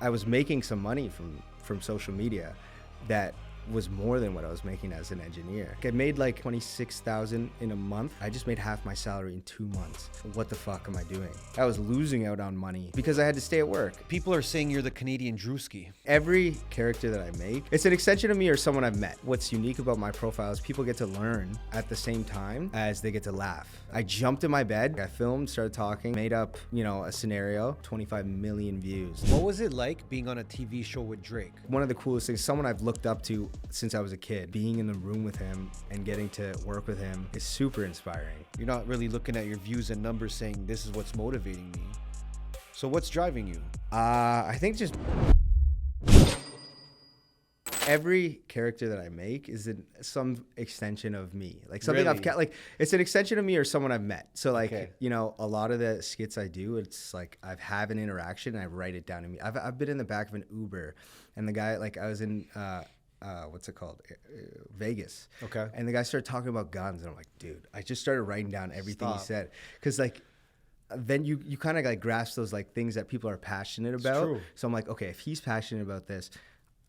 I was making some money from social media that was more than what I was making as an engineer. I made like $26,000 in a month. I just made half my salary in 2 months. What the fuck am I doing? I was losing out on money because I had to stay at work. People are saying you're the Canadian Drewski. Every character that I make, it's an extension of me or someone I've met. What's unique about my profile is people get to learn at the same time as they get to laugh. I jumped in my bed, I filmed, started talking, made up, a scenario, 25 million views. What was it like being on a TV show with Drake? One of the coolest things, someone I've looked up to since I was a kid, being in the room with him and getting to work with him is super inspiring. You're not really looking at your views and numbers saying this is what's motivating me. So what's driving you? I think just every character that I make is some extension of me. Like something Really? it's an extension of me or someone I've met. So Okay. A lot of the skits I do, it's like I have an interaction and I write it down to me. I've been in the back of an Uber and the guy, I was in, what's it called? Vegas. Okay. And the guy started talking about guns and I'm like, dude, I just started writing down everything he Stop. said. Cause then you kind of grasp those things that people are passionate about. true. So I'm like, okay, if he's passionate about this,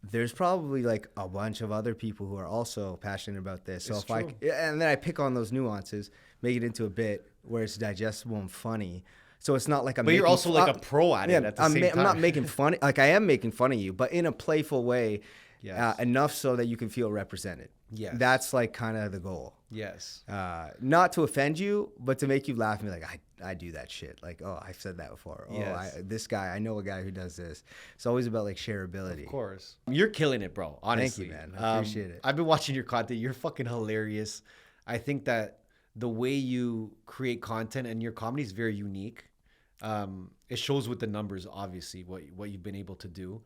there's probably a bunch of other people who are also passionate about this. So It's if true. and then I pick on those nuances, make it into a bit where it's digestible and funny. So it's not like I'm. But you're making also like a pro at it at the same time. I'm not making fun. I am making fun of you, but in a playful way, Yes. enough so that you can feel represented. Yes. That's kind of the goal. Yes. Not to offend you, but to make you laugh and be like, I do that shit. I've said that before. Yes. This guy, I know a guy who does this. It's always about shareability. Of course. You're killing it, bro. Honestly. Thank you, man. I appreciate it. I've been watching your content. You're fucking hilarious. I think that the way you create content and your comedy is very unique. It shows with the numbers, obviously, what you've been able to do.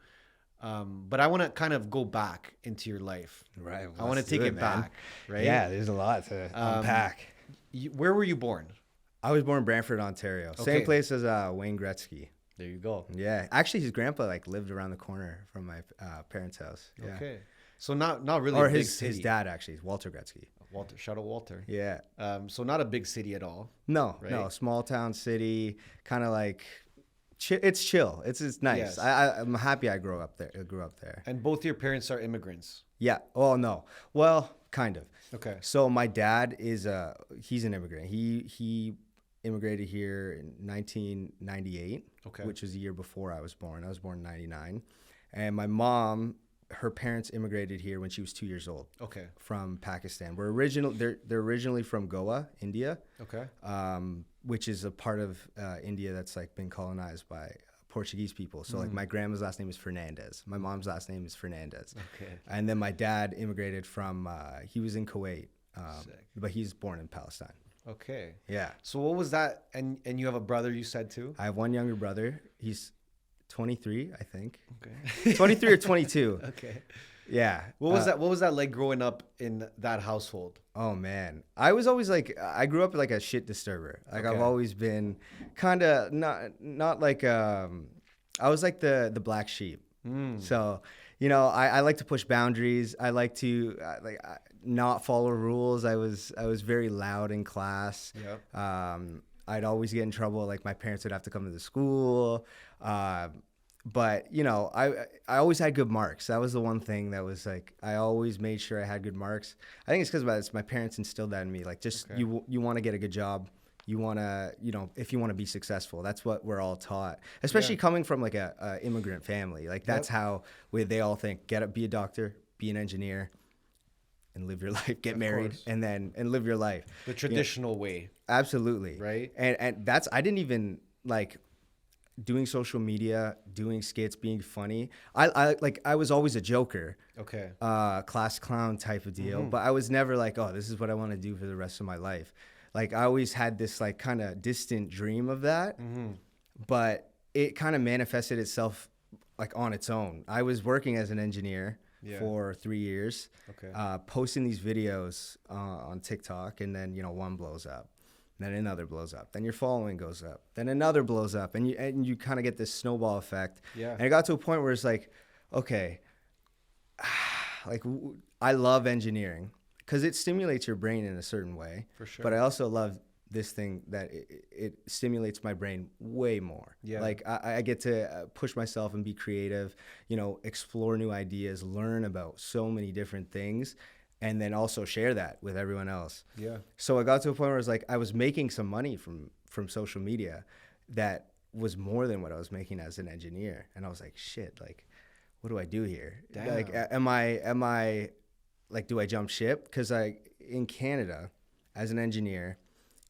But I want to kind of go back into your life. Right. I want to take it back, right? Yeah, there's a lot to unpack. Where were you born? I was born in Brantford, Ontario. Okay. Same place as Wayne Gretzky. There you go. Yeah. Actually, his grandpa lived around the corner from my parents' house. Yeah. Okay. So not really Or a big his city. dad, actually, Walter Gretzky. Walter. Shout out Walter. Yeah. So not a big city at all. No, Right? no, small town city, kind of it's chill. It's nice. Yes. I'm happy I grew up there. And both your parents are immigrants. Yeah. Oh no. Well, kind of. Okay. So my dad is he's an immigrant. He immigrated here in 1998, Okay. which was the year before I was born. I was born in 99. And my mom, her parents immigrated here when she was 2 years old. Okay. From Pakistan. They're originally from Goa, India. Okay. Which is a part of India that's been colonized by Portuguese people. So my grandma's last name is Fernandez. My mom's last name is Fernandez. Okay. And then my dad immigrated from, he was in Kuwait, Sick. but he's born in Palestine. Okay. Yeah. So what was that? And you have a brother, you said too? I have one younger brother. He's 23, I think. Okay. 23 or 22. Okay. Yeah. What was that like growing up in that household? Oh man, I was always I grew up like a shit disturber. I've Okay. always been kind of not I was like the black sheep. So, I like to push boundaries. I like to not follow rules. I was very loud in class. Yep. I'd always get in trouble. My parents would have to come to the school. But I always had good marks. That was the one thing that was I always made sure I had good marks. I think it's because my parents instilled that in me. Okay. You want to get a good job. You want to, if you want to be successful, that's what we're all taught. Especially coming from a immigrant family. That's how they all think. Be a doctor, be an engineer, and live your life. Get married, course. and live your life. The traditional way. Absolutely. Right. And that's I didn't even doing social media, doing skits, being funny. I was always a joker, Okay. class clown type of deal, but I was never oh, this is what I want to do for the rest of my life. I always had this kind of distant dream of that, but it kind of manifested itself on its own. I was working as an engineer for 3 years, Okay. posting these videos on TikTok, and then one blows up. Then another blows up. Then your following goes up. Then another blows up, and you kind of get this snowball effect. Yeah. And it got to a point where it's okay, I love engineering because it stimulates your brain in a certain way. For sure. But I also love this thing that it stimulates my brain way more. Yeah. Like I get to push myself and be creative, you know, explore new ideas, learn about so many different things, and then also share that with everyone else. Yeah. So I got to a point where I was like, I was making some money from social media that was more than what I was making as an engineer. And I was like, shit, like, what do I do here? Damn. Like, am I like, do I jump ship? Because in Canada, as an engineer,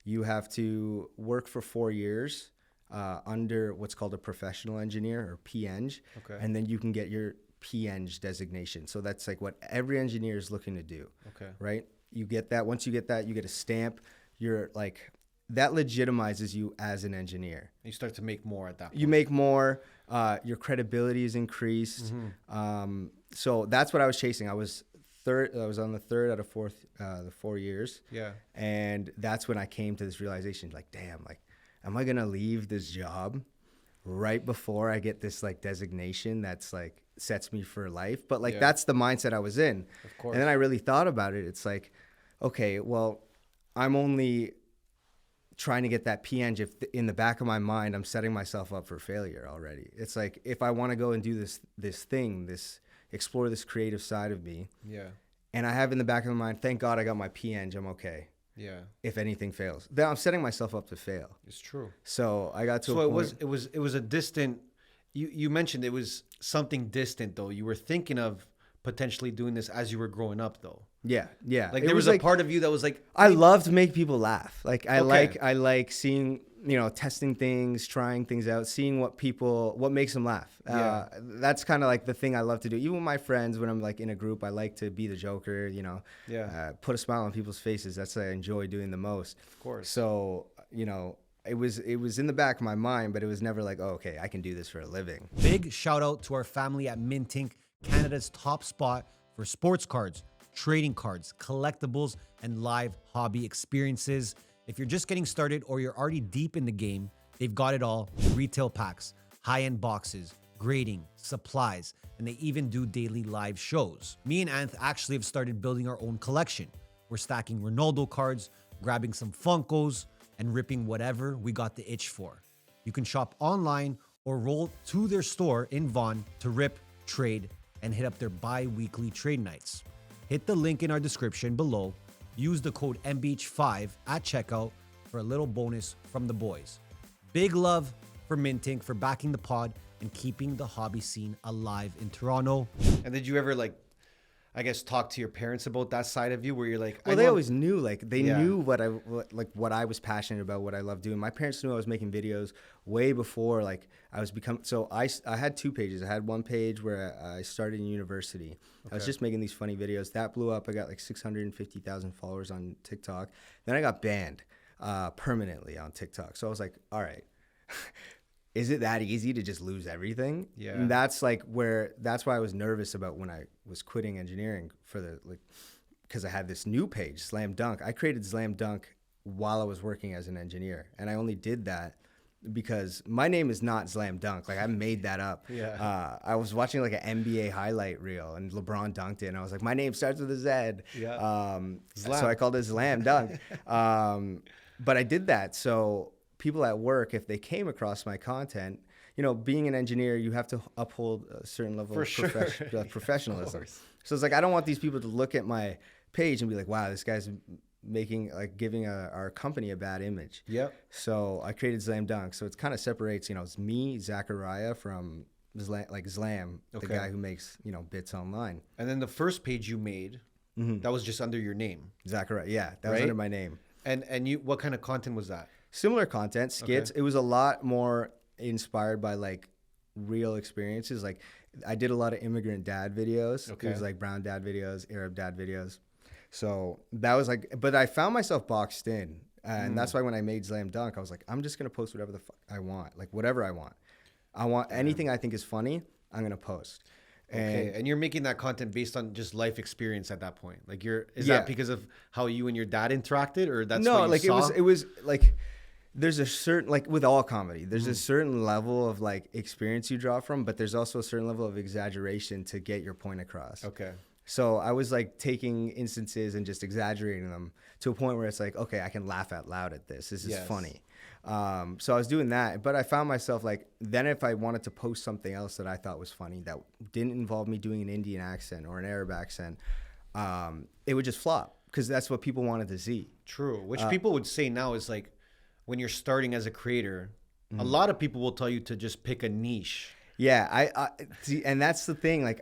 you have to work for 4 years under what's called a professional engineer, or PEng. Okay. And then you can get your PEng designation. So that's like what every engineer is looking to do. Okay. Right? You get that. Once you get that, you get a stamp. You're like, that legitimizes you as an engineer. You start to make more at that point. You make more. Your credibility is increased. So that's what I was chasing. I was on the third out of the 4 years. Yeah. And that's when I came to this realization, like, damn, like, am I gonna leave this job right before I get this like designation that's like sets me for life? But like, that's the mindset I was in. Of course. And then I really thought about it. It's like, okay, well, I'm only trying to get that PEng if in the back of my mind I'm setting myself up for failure already. It's like, if I want to go and do this thing, explore this creative side of me, and I have in the back of my mind, thank God I got my PEng, I'm okay. Yeah. If anything fails, then I'm setting myself up to fail. It's true. So I got to a point. It was a distant. You mentioned it was something distant though. You were thinking of potentially doing this as you were growing up though. Yeah. Like there was a part of you that was like, I love to make people laugh. Like I like seeing, you know, testing things, trying things out, seeing what makes them laugh. That's kind of like the thing I love to do. Even with my friends, when I'm like in a group, I like to be the joker, you know, put a smile on people's faces. That's what I enjoy doing the most. Of course. So, you know, it was in the back of my mind, but it was never like, oh, okay, I can do this for a living. Big shout out to our family at Mint Inc., Canada's top spot for sports cards, trading cards, collectibles, and live hobby experiences. If you're just getting started or you're already deep in the game, they've got it all. Retail packs, high-end boxes, grading, supplies, and they even do daily live shows. Me and Anth actually have started building our own collection. We're stacking Ronaldo cards, grabbing some Funkos, and ripping whatever we got the itch for. You can shop online or roll to their store in Vaughan to rip, trade, and hit up their bi-weekly trade nights. Hit the link in our description below. Use the code MBH5 at checkout for a little bonus from the boys. Big love for Mint Inc. for backing the pod and keeping the hobby scene alive in Toronto. And did you ever like, I guess, talk to your parents about that side of you where you're like, well, they always knew, like they knew what I was passionate about, what I loved doing. My parents knew I was making videos way before like I was so I had 2 pages. I had one page where I started in university. Okay. I was just making these funny videos. That blew up. I got like 650,000 followers on TikTok. Then I got banned permanently on TikTok. So I was like, all right. Is it that easy to just lose everything? Yeah. And that's why I was nervous about when I was quitting engineering because I had this new page, Zlam Dunk. I created Zlam Dunk while I was working as an engineer. And I only did that because my name is not Zlam Dunk. Like I made that up. Yeah. I was watching like an NBA highlight reel and LeBron dunked it. And I was like, my name starts with a Z. Yeah. So I called it Zlam Dunk. But I did that. So people at work, if they came across my content, you know, being an engineer, you have to uphold a certain level of professionalism. Of so it's like, I don't want these people to look at my page and be like, wow, this guy's giving our company a bad image. Yep. So I created Zlam Dunk. So it kind of separates, you know, it's me, Zachariah, from Zlam, the guy who makes, you know, bits online. And then the first page you made, that was just under your name. Zachariah, yeah, that was under my name. And you, what kind of content was that? Similar content, skits. Okay. It was a lot more inspired by like real experiences. Like I did a lot of immigrant dad videos. Okay. It was like brown dad videos, Arab dad videos. So that was like, but I found myself boxed in. And that's why when I made Zlam Dunk, I was like, I'm just going to post whatever the fuck I want. Like whatever I want. I want anything I think is funny, I'm going to post. And you're making that content based on just life experience at that point. Like is that because of how you and your dad interacted, or that's what you saw? it was like, there's a certain, like with all comedy, there's a certain level of like experience you draw from, but there's also a certain level of exaggeration to get your point across. Okay. So I was like taking instances and just exaggerating them to a point where it's like, okay, I can laugh out loud at this. This is Yes. funny. So I was doing that, but I found myself like, then if I wanted to post something else that I thought was funny that didn't involve me doing an Indian accent or an Arab accent, it would just flop because that's what people wanted to see. True. Which people would say now is like, when you're starting as a creator, a lot of people will tell you to just pick a niche. Yeah, I see, and that's the thing. Like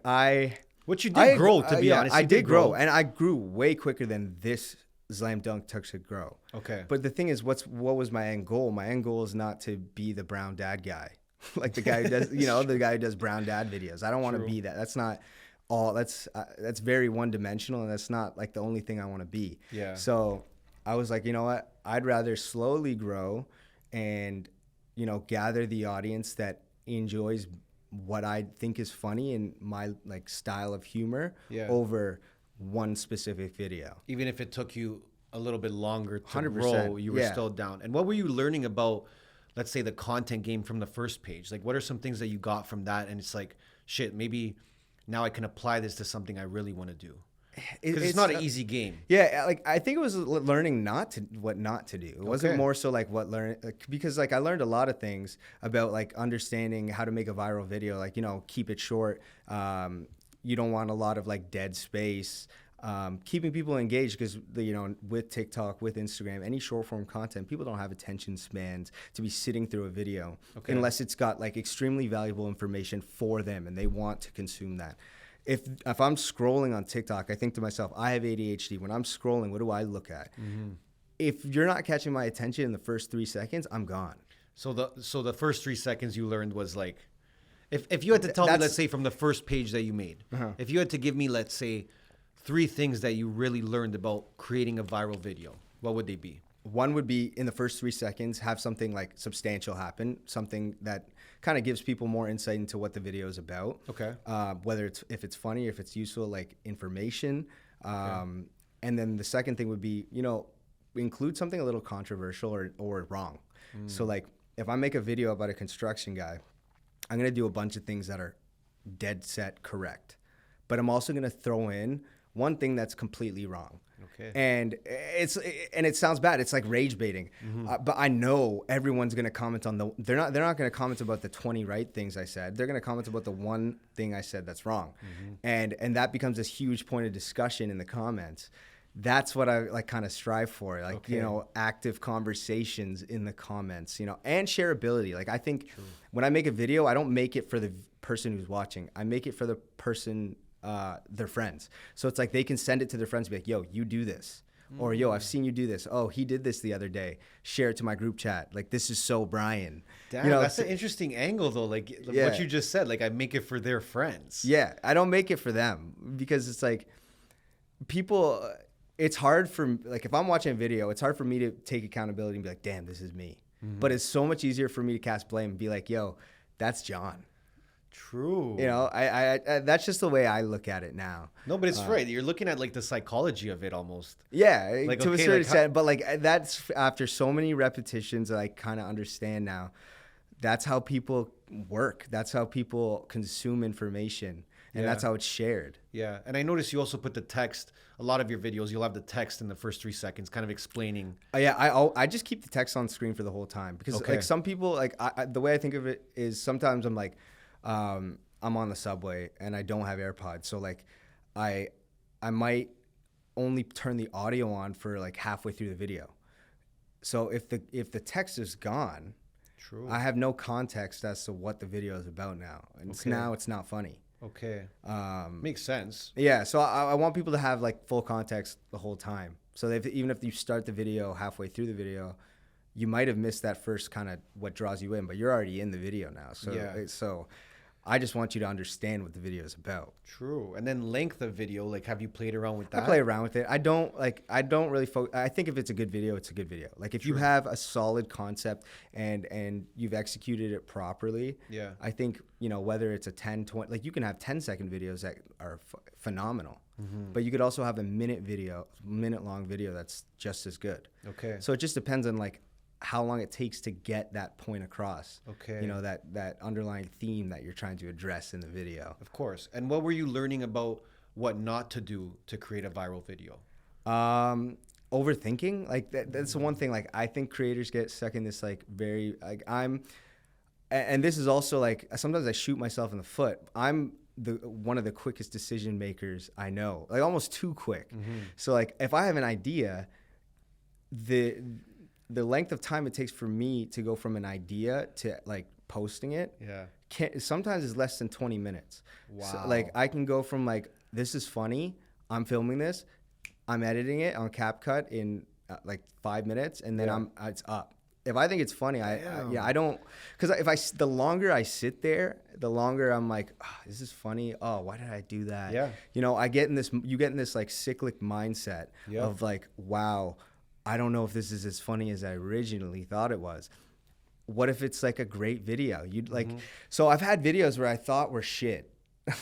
Which you did grow, to be yeah, honest. I You did grow, and I grew way quicker than this Zlam Dunk to grow. Okay. But the thing is, what was my end goal? My end goal is not to be the brown dad guy, like the guy who does, the guy who does brown dad videos. I don't want to be that. That's not all. That's very one dimensional, and that's not like the only thing I want to be. Yeah. So I was like, you know what? I'd rather slowly grow, and gather the audience that enjoys what I think is funny and my like style of humor over one specific video. Even if it took you a little bit longer to 100%, grow, you were still down. And what were you learning about, let's say, the content game from the first page? Like, what are some things that you got from that? And it's like, shit, maybe now I can apply this to something I really want to do. Because it's not an easy game. Yeah, like I think it was learning what not to do. It wasn't more so like what because like I learned a lot of things about like understanding how to make a viral video. Like keep it short. You don't want a lot of like dead space. Keeping people engaged because with TikTok, with Instagram, any short form content, people don't have attention spans to be sitting through a video unless it's got like extremely valuable information for them and they want to consume that. If I'm scrolling on TikTok, I think to myself, I have ADHD. When I'm scrolling, what do I look at? Mm-hmm. If you're not catching my attention in the first 3 seconds, I'm gone. So the first 3 seconds you learned was like, if you had to tell me, let's say from the first page that you made, if you had to give me, let's say, 3 things that you really learned about creating a viral video, what would they be? One would be in the first 3 seconds, have something like substantial happen, something that kind of gives people more insight into what the video is about. Okay. Whether if it's funny, if it's useful, like information. And then the second thing would be, include something a little controversial or wrong. So like if I make a video about a construction guy, I'm going to do a bunch of things that are dead set correct. But I'm also going to throw in one thing that's completely wrong. Okay. And it sounds bad. It's like rage baiting. But I know everyone's going to comment on they're not going to comment about the 20 right things I said. They're going to comment about the one thing I said that's wrong. And that becomes this huge point of discussion in the comments. That's what I like kind of strive for. Like, active conversations in the comments, and shareability. Like I think when I make a video, I don't make it for the person who's watching. I make it for the person their friends. So it's like they can send it to their friends and be like, yo, you do this. Or yo, I've seen you do this. Oh, he did this the other day. Share it to my group chat. Like, this is so Brian. Damn, that's an interesting angle though. Like what you just said, like I make it for their friends. Yeah, I don't make it for them because it's like people, it's hard for, like if I'm watching a video, it's hard for me to take accountability and be like, damn, this is me. But it's so much easier for me to cast blame and be like, yo, that's John. True. I that's just the way I look at it now. No, but it's right. You're looking at like the psychology of it almost. Yeah, like, to a certain extent. But like that's after so many repetitions that I kind of understand now. That's how people work. That's how people consume information. And that's how it's shared. Yeah. And I noticed you also put the text, a lot of your videos, you'll have the text in the first 3 seconds kind of explaining. I just keep the text on screen for the whole time. Because like some people, like the way I think of it is sometimes I'm like, I'm on the subway and I don't have AirPods. So like I might only turn the audio on for like halfway through the video. So if the text is gone, I have no context as to what the video is about now. And it's not funny. Okay. Makes sense. Yeah. So I want people to have like full context the whole time. So even if you start the video halfway through the video, you might have missed that first kind of what draws you in, but you're already in the video now. So so I just want you to understand what the video is about. True. And then length of video, like have you played around with that? I play around with it. I don't really focus. I think if it's a good video, it's a good video. Like if you have a solid concept and you've executed it properly, I think, whether it's a 10, 20, like you can have 10-second videos that are phenomenal, but you could also have a minute-long video that's just as good. Okay. So it just depends on like how long it takes to get that point across. Okay. That underlying theme that you're trying to address in the video. Of course. And what were you learning about what not to do to create a viral video? Overthinking, like that's the one thing. Like I think creators get stuck in this like very like and this is also like sometimes I shoot myself in the foot. I'm the one of the quickest decision makers I know, like almost too quick. So like if I have an idea, the length of time it takes for me to go from an idea to like posting it, sometimes is less than 20 minutes. Wow. So, like I can go from like, this is funny, I'm filming this, I'm editing it on CapCut in like 5 minutes, and then it's up. If I think it's funny, I don't, because the longer I sit there, the longer I'm like, oh, this is funny. Oh, why did I do that? Yeah. You know, you get in this like cyclic mindset of like, wow, I don't know if this is as funny as I originally thought it was. What if it's like a great video? You'd like, so I've had videos where I thought were shit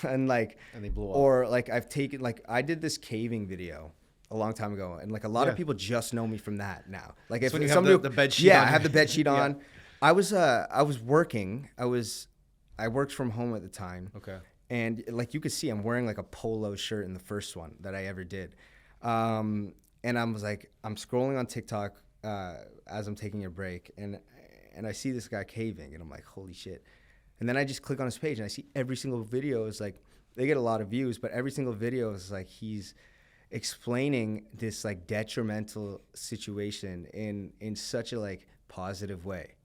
and they blew up. Or like I did this caving video a long time ago, and like a lot of people just know me from that now. Like if when you somebody, have the bed sheet on I have the bed sheet on. I was working. I worked from home at the time. Okay. And like you could see, I'm wearing like a polo shirt in the first one that I ever did. And I was like, I'm scrolling on TikTok as I'm taking a break, and I see this guy caving, and I'm like, holy shit. And then I just click on his page, and I see every single video is like, they get a lot of views, but every single video is like he's explaining this like detrimental situation in such a like positive way,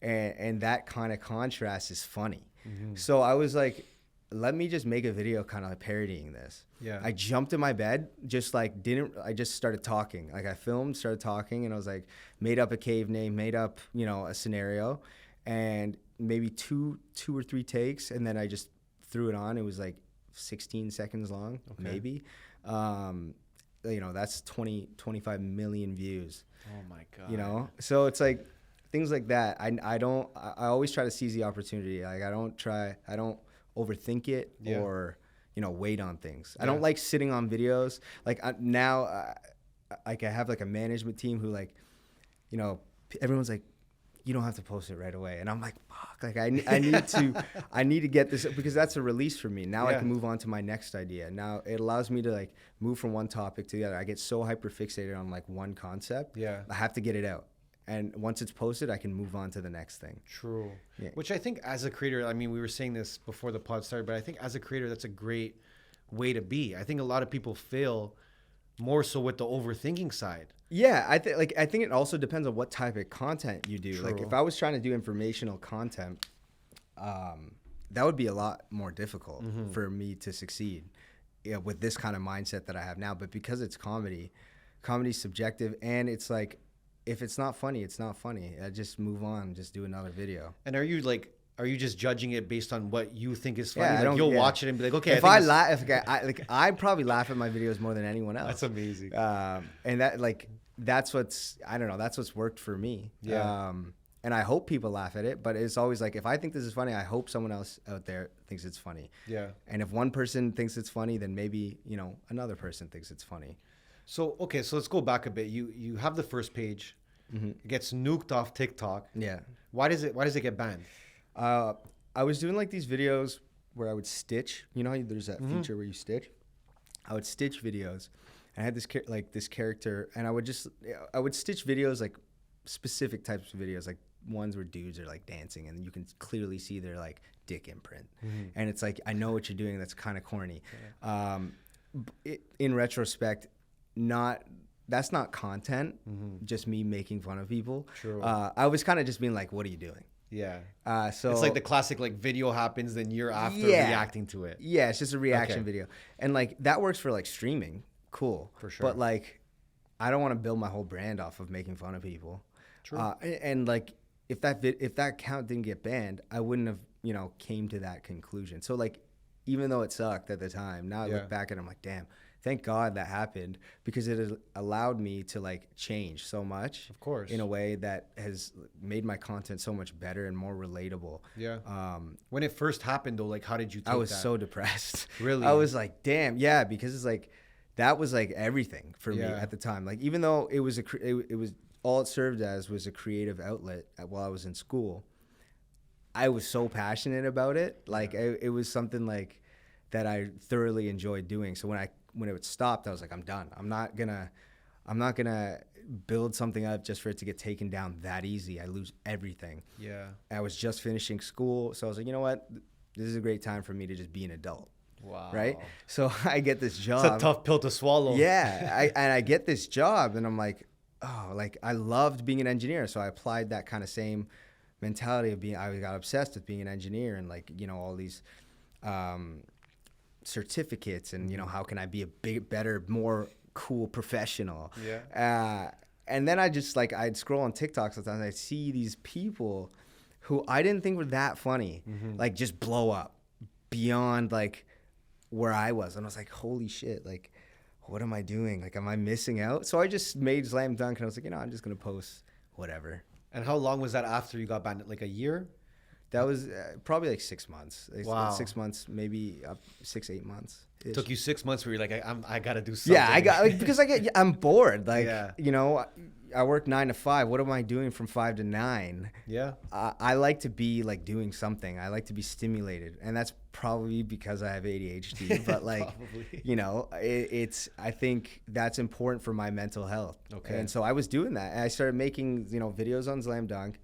and that kind of contrast is funny. So I was like, let me just make a video kind of like parodying this. I jumped in my bed, just like I just started talking. Like I filmed, started talking, and I was like, made up a cave name, made up, you know, a scenario, and maybe two or three takes, and then I just threw it on. It was like 16 seconds long, maybe. You know, that's 25 million views. Oh my God. You know, so it's like things like that. I always try to seize the opportunity. Like I don't overthink it or, you know, wait on things. I don't like sitting on videos. Like now, I have like a management team who like, you know, everyone's like, you don't have to post it right away. And I'm like, fuck, like I need to get this, because that's a release for me. Now I can move on to my next idea. Now it allows me to like move from one topic to the other. I get so hyper fixated on like one concept. I have to get it out. And once it's posted, I can move on to the next thing. True. Which I think as a creator, I mean, we were saying this before the pod started, but I think as a creator, that's a great way to be. I think a lot of people fail more so with the overthinking side. Yeah, I think it also depends on what type of content you do. True. Like if I was trying to do informational content, that would be a lot more difficult for me to succeed, with this kind of mindset that I have now. But because it's comedy's subjective, and it's like, if it's not funny, it's not funny. I just move on, just do another video. And are you just judging it based on what you think is funny? Yeah, like you'll watch it and be like, okay. If I probably laugh at my videos more than anyone else. That's amazing. And that's what's worked for me. And I hope people laugh at it, but it's always like, if I think this is funny, I hope someone else out there thinks it's funny. And if one person thinks it's funny, then maybe, you know, another person thinks it's funny. So, okay, so let's go back a bit. You have the first page. It gets nuked off TikTok. Why does it get banned? I was doing like these videos where I would stitch. You know how there's that feature where you stitch? I would stitch videos. I had this character, and I would stitch videos, like specific types of videos, like ones where dudes are like dancing and you can clearly see their like dick imprint. And it's like, I know what you're doing. That's kind of corny. In retrospect, that's not content, just me making fun of people. True. I was kind of just being like, what are you doing? So it's like the classic, like, video happens, then you're after reacting to it. It's just a reaction video. And like that works for like streaming. Cool. For sure. But like, I don't want to build my whole brand off of making fun of people. True. And like, if that account didn't get banned, I wouldn't have, you know, came to that conclusion. So like, even though it sucked at the time, now I look back and I'm like, damn, thank God that happened, because it has allowed me to like change so much, of course, in a way that has made my content so much better and more relatable. When it first happened though, like, how did you take that? I was so depressed. Really? I was like, damn, because it's like, that was like everything for me at the time. Like, even though it was all it served as was a creative outlet while I was in school, I was so passionate about it. Like, it was something like that I thoroughly enjoyed doing. So when it stopped, I was like, I'm done. I'm not gonna build something up just for it to get taken down that easy. I lose everything. Yeah. I was just finishing school, so I was like, you know what? This is a great time for me to just be an adult. Wow. Right? So I get this job. It's a tough pill to swallow. Yeah. I get this job, and I'm like, oh, like I loved being an engineer. So I applied that kind of same mentality of I got obsessed with being an engineer and like, you know, all these certificates and, you know, how can I be a better, more cool professional? Yeah. And then I just like, I'd scroll on TikTok sometimes, I'd see these people who I didn't think were that funny, like just blow up beyond like where I was. And I was like, holy shit, like, what am I doing? Like, am I missing out? So I just made Zlam Dunk, and I was like, you know, I'm just going to post whatever. And how long was that after you got banned? Like a year? That was probably like 6 months. Wow. 6 months, maybe up 6-8 months. It took you 6 months where you're like, I got to do something. Yeah, I got like, because I'm bored. Like, Yeah. you know, I work 9 to 5. What am I doing from 5 to 9? Yeah. I like to be like doing something. I like to be stimulated, and that's probably because I have ADHD. But like, you know, I think that's important for my mental health. Okay. And so I was doing that, and I started making, you know, videos on Zlam Dunk,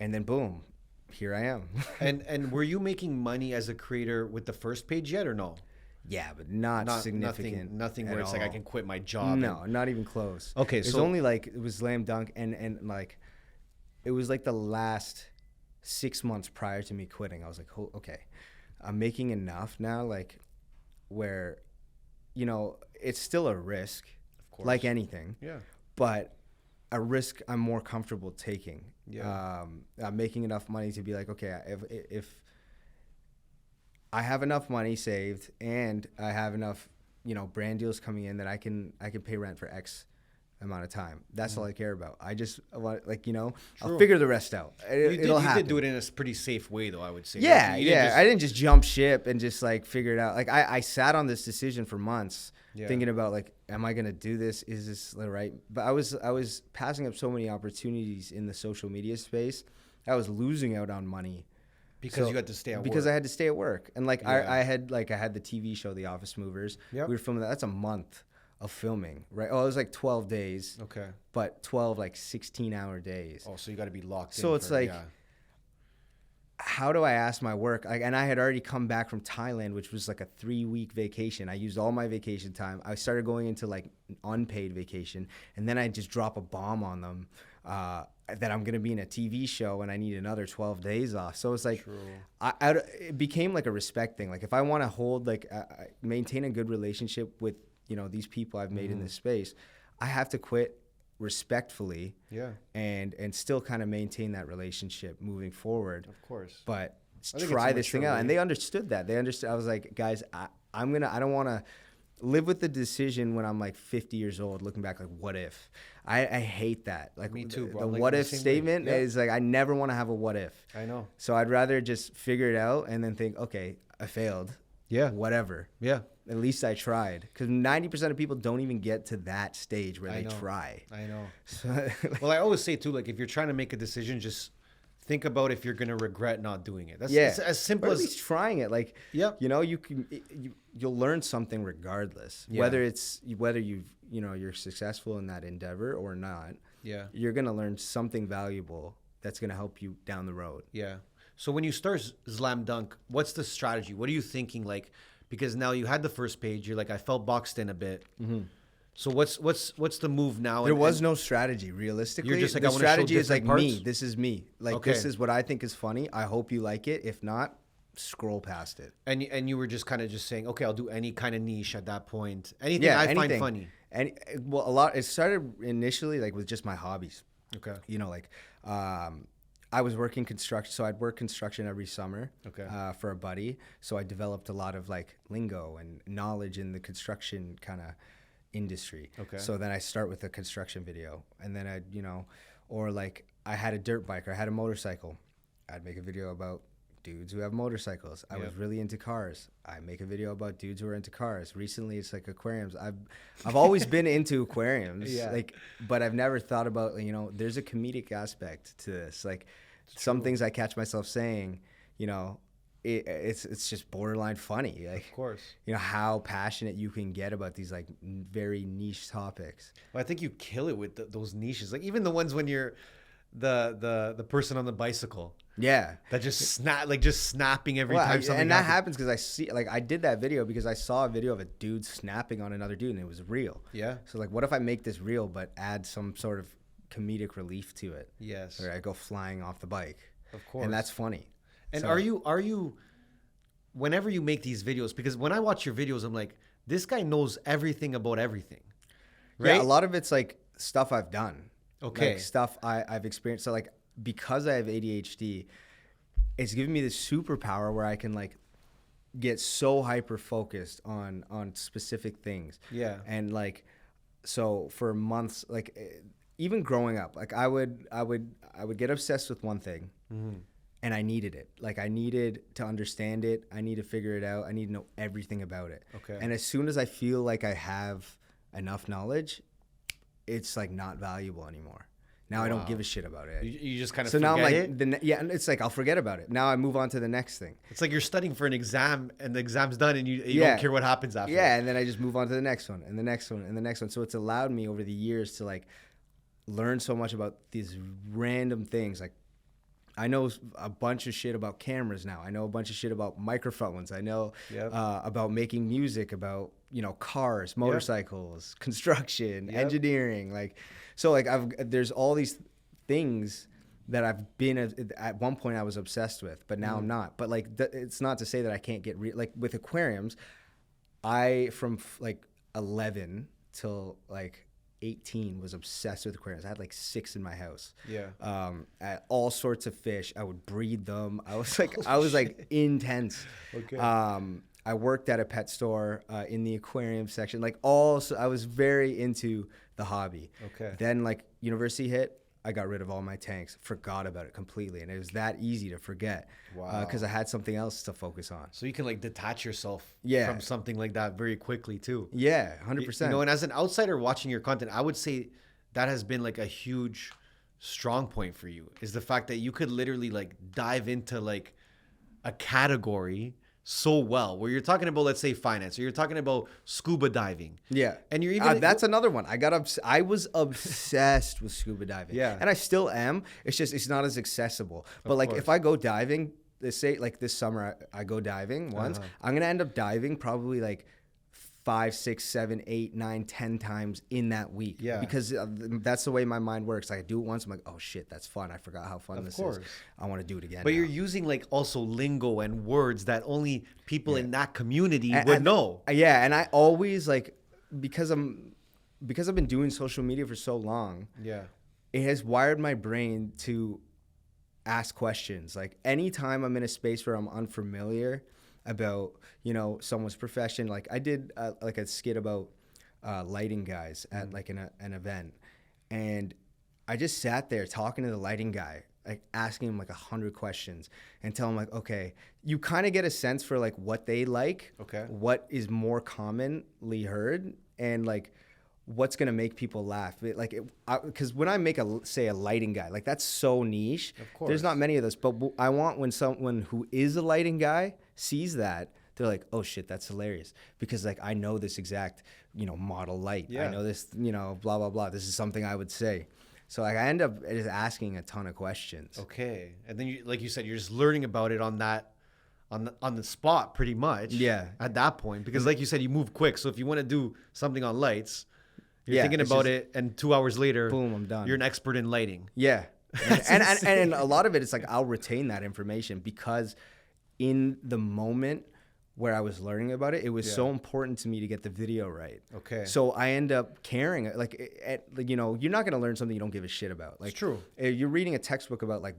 and then boom, here I am. And were you making money as a creator with the first page yet or no? Yeah, but not significant. Nothing where at it's like I all. can quit my job. No, not even close. Okay, it's so only like it was Slam Dunk, and like it was like the last 6 months prior to me quitting. I was like, oh, okay, I'm making enough now, like where, you know, it's still a risk, of course, like anything. Yeah. But a risk I'm more comfortable taking. Yeah. I'm making enough money to be like, okay, if I have enough money saved and I have enough, you know, brand deals coming in that I can pay rent for X amount of time. That's all I care about. I just want, like, you know, True. I'll figure the rest out. It'll happen. You did do it in a pretty safe way, though, I would say. Yeah, Like, you didn't yeah. just- I didn't just jump ship and just like figure it out. Like I sat on this decision for months, thinking about like, am I gonna do this? Is this the right? But I was passing up so many opportunities in the social media space. I was losing out on money. Because you had to stay at work. Because I had to stay at work. And like Yeah. I had the TV show The Office Movers. Yep. We were filming that. That's a month of filming, right? Oh, it was like 12 days. Okay. But 12 like 16-hour days. Oh, so you got to be locked in. So it's like, how do I ask my work? And I had already come back from Thailand, which was like a 3-week vacation. I used all my vacation time. I started going into like unpaid vacation, and then I just drop a bomb on them that I'm going to be in a TV show and I need another 12 days off. So it's like, it became like a respect thing. Like if I want to hold, like maintain a good relationship with, you know, these people I've made in this space, I have to quit respectfully, and still kind of maintain that relationship moving forward. Of course. But I think try it's a this thing mature out, way. and they understood that. They understood. I was like, guys, I don't want to live with the decision when I'm like 50 years old, looking back like, what if? I hate that. Like Me too, bro. The Like, what the if same way. statement Yeah. is like, I never want to have a what if. I know. So I'd rather just figure it out and then think, okay, I failed. Yeah. Whatever. Yeah. At least I tried. Because 90% of people don't even get to that stage where I they know. try. I know. So, Well, I always say too, like if you're trying to make a decision, just think about if you're gonna regret not doing it. That's yeah, it's as simple or at as least trying it. Like, Yep. you know, you'll learn something regardless. Yeah. Whether you're successful in that endeavor or not. yeah, You're gonna learn something valuable that's gonna help you down the road. yeah. So when you start Zlam Dunk, what's the strategy? What are you thinking? Like, because now you had the first page, you're like, I felt boxed in a bit. So what's the move now? There And- was and- no strategy, realistically. You're just like, the I wanna show strategy is like different me. parts? This is me. Like, Okay. this is what I think is funny. I hope you like it. If not, scroll past it. and you were just kind of just saying, okay, I'll do any kind of niche at that point. Anything I find funny. And well, a lot. It started initially like with just my hobbies. Okay. You know, like I was working construction, so I'd work construction every summer. Okay. For a buddy, so I developed a lot of like lingo and knowledge in the construction kind of industry. Okay. So then I start with a construction video, and then or like I had a dirt bike or I had a motorcycle, I'd make a video about dudes who have motorcycles. I was really into cars. I make a video about dudes who are into cars. Recently, it's like aquariums. I've always been into aquariums. Yeah. Like, but I've never thought about, there's a comedic aspect to this. Like, some things I catch myself saying, it's just borderline funny. Like, Of course. you know, how passionate you can get about these like very niche topics. Well, I think you kill it with those niches. Like even the ones when you're the person on the bicycle Yeah. that just snapping every Well, time something and that happens. happens because I see, like, I did that video because I saw a video of a dude snapping on another dude and it was real. Yeah. So like, what if I make this real but add some sort of comedic relief to it? Yes. Or I go flying off the bike. Of course. And that's funny. And So- are you whenever you make these videos, because when I watch your videos, I'm like, this guy knows everything about everything. Right? Yeah, a lot of it's like stuff I've done. Okay. Like stuff I've experienced. So like, because I have ADHD, it's given me this superpower where I can like get so hyper focused on specific things. Yeah. And like, so for months, like even growing up, like I would get obsessed with one thing, and I needed it. Like I needed to understand it. I need to figure it out. I need to know everything about it. Okay. And as soon as I feel like I have enough knowledge, it's like not valuable anymore. Now I don't give a shit about it. You just kind of So now I'm like, it. yeah, and it's like I'll forget about it. Now I move on to the next thing. It's like you're studying for an exam and the exam's done and you Yeah. don't care what happens after. Yeah, and then I just move on to the next one and the next one and the next one. So it's allowed me over the years to like learn so much about these random things. Like I know a bunch of shit about cameras now. I know a bunch of shit about microphones. I know Yep. about making music, about, you know, cars, motorcycles, construction, Yep. engineering. Like, so like there's all these things that I've been at one point I was obsessed with, but now I'm not. But like, it's not to say that I can't get like with aquariums. I from like 11 till like 18 was obsessed with aquariums. I had like 6 in my house. Yeah. At all sorts of fish. I would breed them. I was like intense. Okay. I worked at a pet store in the aquarium section. Like so I was very into the hobby. Okay. Then like university hit, I got rid of all my tanks, forgot about it completely, and it was that easy to forget. Wow. Because I had something else to focus on. So you can like detach yourself Yeah. from something like that very quickly too. Yeah, 100%. You know, and as an outsider watching your content, I would say that has been like a huge strong point for you, is the fact that you could literally like dive into like a category so well, where you're talking about, let's say, finance, or you're talking about scuba diving. Yeah. And you're even that's another one. I was obsessed with scuba diving. Yeah. And I still am. It's just, it's not as accessible. But like, if I go diving, let's say like this summer, I go diving once, I'm going to end up diving probably like 5, 6, 7, 8, 9, 10 times in that week. Yeah. Because that's the way my mind works. Like I do it once, I'm like, oh shit, that's fun. I forgot how fun this is. I want to do it again. But now. you're using like also lingo and words that only people in that community would know. Yeah, and I always like, because I've been doing social media for so long. Yeah. It has wired my brain to ask questions. Like anytime I'm in a space where I'm unfamiliar about, you know, someone's profession. Like I did like a skit about lighting guys at like an event, and I just sat there talking to the lighting guy, like asking him like 100 questions, and tell him like, okay, you kind of get a sense for like what they like, Okay. what is more commonly heard, and like what's gonna make people laugh. Because when I make a lighting guy, like that's so niche. Of course. There's not many of those, but I want when someone who is a lighting guy sees that, they're like, oh shit, that's hilarious, because like I know this exact, you know, model light. Yeah. I know this, you know, blah blah blah. This is something I would say. So like I end up just asking a ton of questions. Okay. And then you, like you said, you're just learning about it on the spot pretty much. Yeah. At that point, because like you said, you move quick. So if you want to do something on lights, you're Yeah, thinking it's about just- it, and 2 hours later, Boom, I'm done. You're an expert in lighting. Yeah. And a lot of it, it's like I'll retain that information because in the moment where I was learning about it, it was so important to me to get the video right. Okay. So I end up caring. Like, you know, you're not going to learn something you don't give a shit about. Like, It's true. If you're reading a textbook about like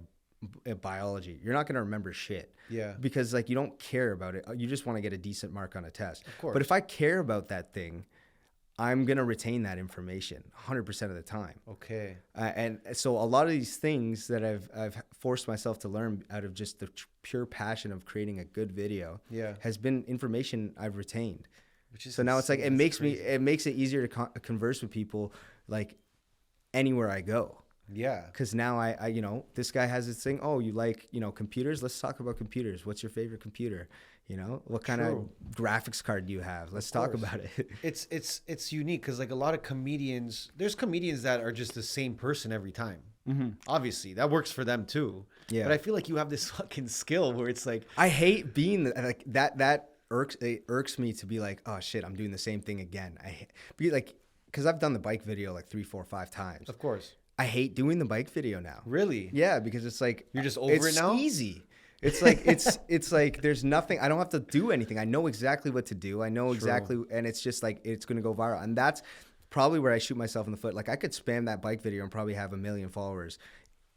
biology, you're not going to remember shit. Yeah. Because like you don't care about it. You just want to get a decent mark on a test. Of course. But if I care about that thing, I'm going to retain that information 100% of the time. Okay. And so a lot of these things that I've forced myself to learn out of just the pure passion of creating a good video has been information I've retained. Which is So now it's like, insane. it makes it easier to converse with people like anywhere I go. Yeah. Because now I, you know, this guy has this thing. Oh, you like, you know, computers? Let's talk about computers. What's your favorite computer? You know, what kind of graphics card do you have? Let's talk about it. It's unique because like a lot of comedians, there's comedians that are just the same person every time. Obviously, that works for them too. Yeah. But I feel like you have this fucking skill where it's like, I hate being like that. That irks me to be like, oh shit, I'm doing the same thing again. Be like, because I've done the bike video like 3, 4, 5 times. of course. I hate doing the bike video now. Really? Yeah, because it's like You're just over it now? It's easy. It's like it's like there's nothing. I don't have to do anything. I know exactly what to do. I know exactly, and it's just like it's gonna go viral. And that's probably where I shoot myself in the foot. Like I could spam that bike video and probably have 1 million followers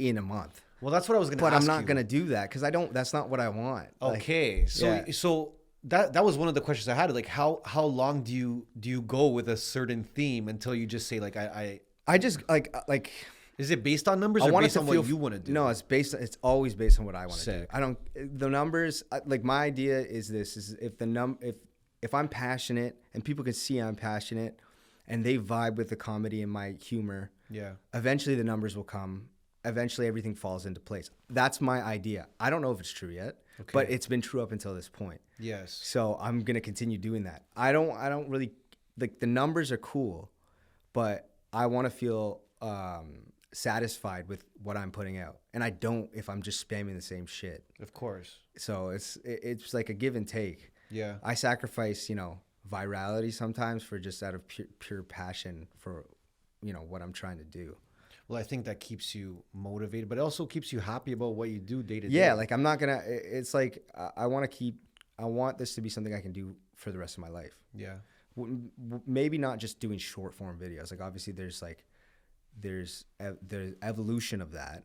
in a month. Well, that's what I was gonna. But ask I'm not you. gonna do that because I don't. That's not what I want. Okay, yeah. so that was one of the questions I had. Like, how long do you go with a certain theme until you just say like I just like. Is it based on numbers I or want based it to on feel what you want to do? No, it's always based on what I want to do. Sick. I don't the numbers like my idea is this is if I'm passionate and people can see I'm passionate and they vibe with the comedy and my humor, Yeah. eventually the numbers will come. Eventually everything falls into place. That's my idea. I don't know if it's true yet, but it's been true up until this point. Yes. So I'm going to continue doing that. I don't really like the numbers are cool, but I want to feel satisfied with what I'm putting out. And I don't if I'm just spamming the same shit. Of course. So it's like a give and take. Yeah. I sacrifice, you know, virality sometimes for just out of pure passion for, you know, what I'm trying to do. Well, I think that keeps you motivated, but it also keeps you happy about what you do day to day. Yeah, like I'm not gonna. It's like I want this to be something I can do for the rest of my life. Yeah. Maybe not just doing short form videos. Like obviously there's evolution of that,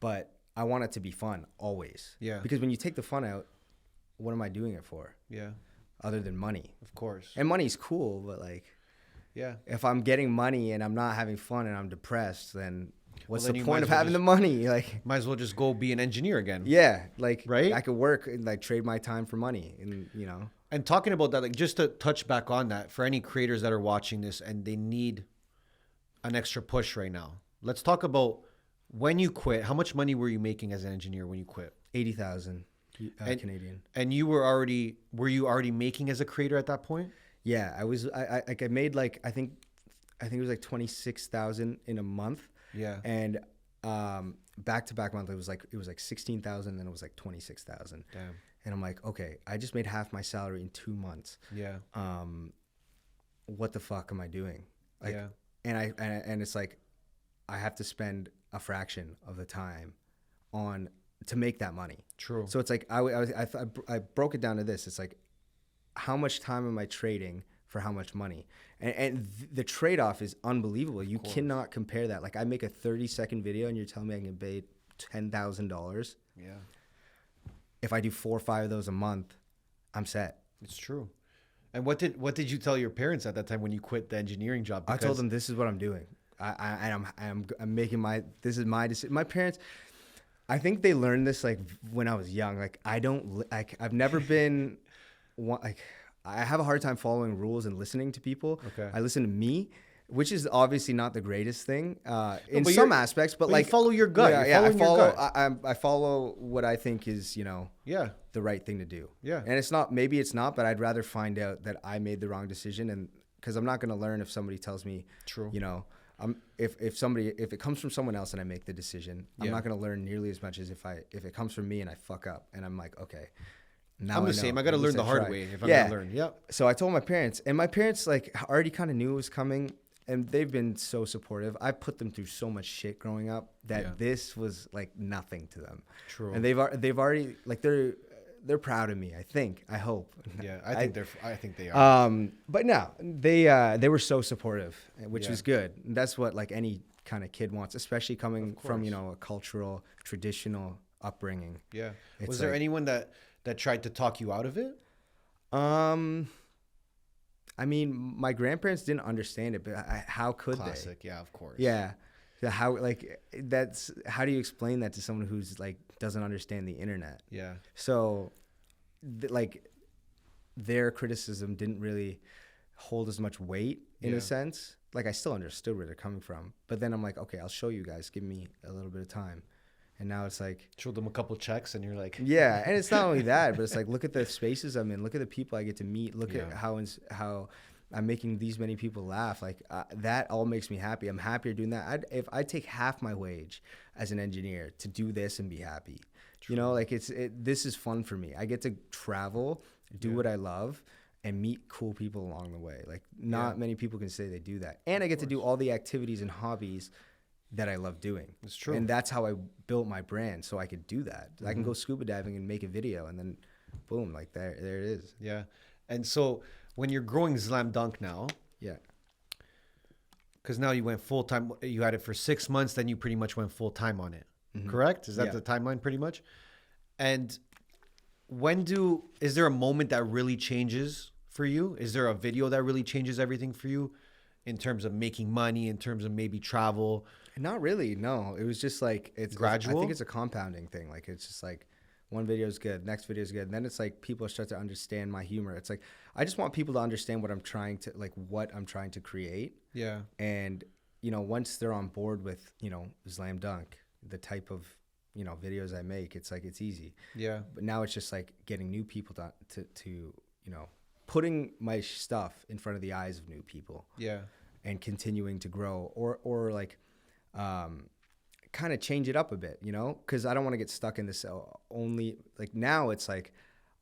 but I want it to be fun always. Yeah. Because when you take the fun out, what am I doing it for? Yeah. Other than money. Of course. And money's cool, but like, yeah. if I'm getting money and I'm not having fun and I'm depressed, then what's then the you point might of as well having the money? Like, Might as well just go be an engineer again. yeah, like Right? I could work and like trade my time for money, and you know. And talking about that, like just to touch back on that, for any creators that are watching this and they need an extra push right now, let's talk about when you quit. How much money were you making as an engineer when you quit? 80,000 Canadian. And you were you already making as a creator at that point? Yeah, I was. I made like I think it was like 26,000 in a month. Yeah. And back to back month it was like 16,000, then it was like 26,000. Damn. And I'm like, okay, I just made half my salary in 2 months. Yeah. What the fuck am I doing? Like, Yeah. And it's like I have to spend a fraction of the time on to make that money. True. So it's like I broke it down to this. It's like how much time am I trading for how much money? And the trade-off is unbelievable. You cannot compare that. Like I make a 30-second video and you're telling me I can pay $10,000. Yeah. If I do 4 or 5 of those a month, I'm set. It's true. And what did you tell your parents at that time when you quit the engineering job? I told them this is what I'm doing. I'm making this is my decision. My parents, I think they learned this like when I was young. Like I've never been like I have a hard time following rules and listening to people. Okay. I listen to me, which is obviously not the greatest thing in some aspects, but like you follow your gut. I follow what I think is, you know, Yeah. the right thing to do. Yeah. And maybe it's not, but I'd rather find out that I made the wrong decision, and because I'm not going to learn if somebody tells me, True. you know, if it comes from someone else and I make the decision, I'm Yeah. not going to learn nearly as much as if it comes from me and I fuck up and I'm like, okay, now I'm the know. same. I got to At learn least the hard tried. way if I'm Yeah. going to learn. Yep. So I told my parents, and my parents like already kind of knew it was coming, and they've been so supportive. I put them through so much shit growing up that this was like nothing to them. True. And they've already like they're proud of me. I hope. Yeah, I think they are. But no, they were so supportive, which Yeah. was good. And that's what like any kind of kid wants, especially coming from, you know, a cultural, traditional upbringing. Yeah. It's Was there like- anyone that tried to talk you out of it? I mean, my grandparents didn't understand it, but how could Classic. Yeah, of course. they? Yeah. So how do you explain that to someone who's like doesn't understand the internet? Yeah. So like their criticism didn't really hold as much weight in Yeah. a sense. Like I still understood where they're coming from, but then I'm like, okay, I'll show you guys. Give me a little bit of time. And now it's like, Show them a couple checks, and you're like, yeah. And it's not only that, but it's like, look at the spaces I'm in. Look at the people I get to meet. Look Yeah. at how I'm making these many people laugh. Like that all makes me happy. I'm happier doing that. If I take half my wage as an engineer to do this and be happy, you know, like this is fun for me. I get to travel, do what I love, and meet cool people along the way. Like not many people can say they do that. And I get to do all the activities and hobbies that I love doing. It's true. And that's how I built my brand, so I could do that. I can go scuba diving and make a video, and then boom, like there it is. yeah. And so when you're growing Zlam Dunk now, Yeah. because now you went full time, you had it for 6 months, then you pretty much went full time on it. Correct? Is that Yeah. the timeline pretty much? And is there a moment that really changes for you? Is there a video that really changes everything for you in terms of making money, in terms of maybe travel? Not really, no. It was just like I Gradual? think it's a compounding thing. Like it's just like one video is good, next video is good, and then it's like people start to understand my humor. It's like I just want people to understand what I'm trying to create. Yeah. And you know, once they're on board with, you know, Zlam Dunk, the type of, you know, videos I make, it's like it's easy. Yeah. But now it's just like getting new people to you know, putting my stuff in front of the eyes of new people. Yeah. And continuing to grow or like kind of change it up a bit, you know, because I don't want to get stuck in this only. Like now it's like,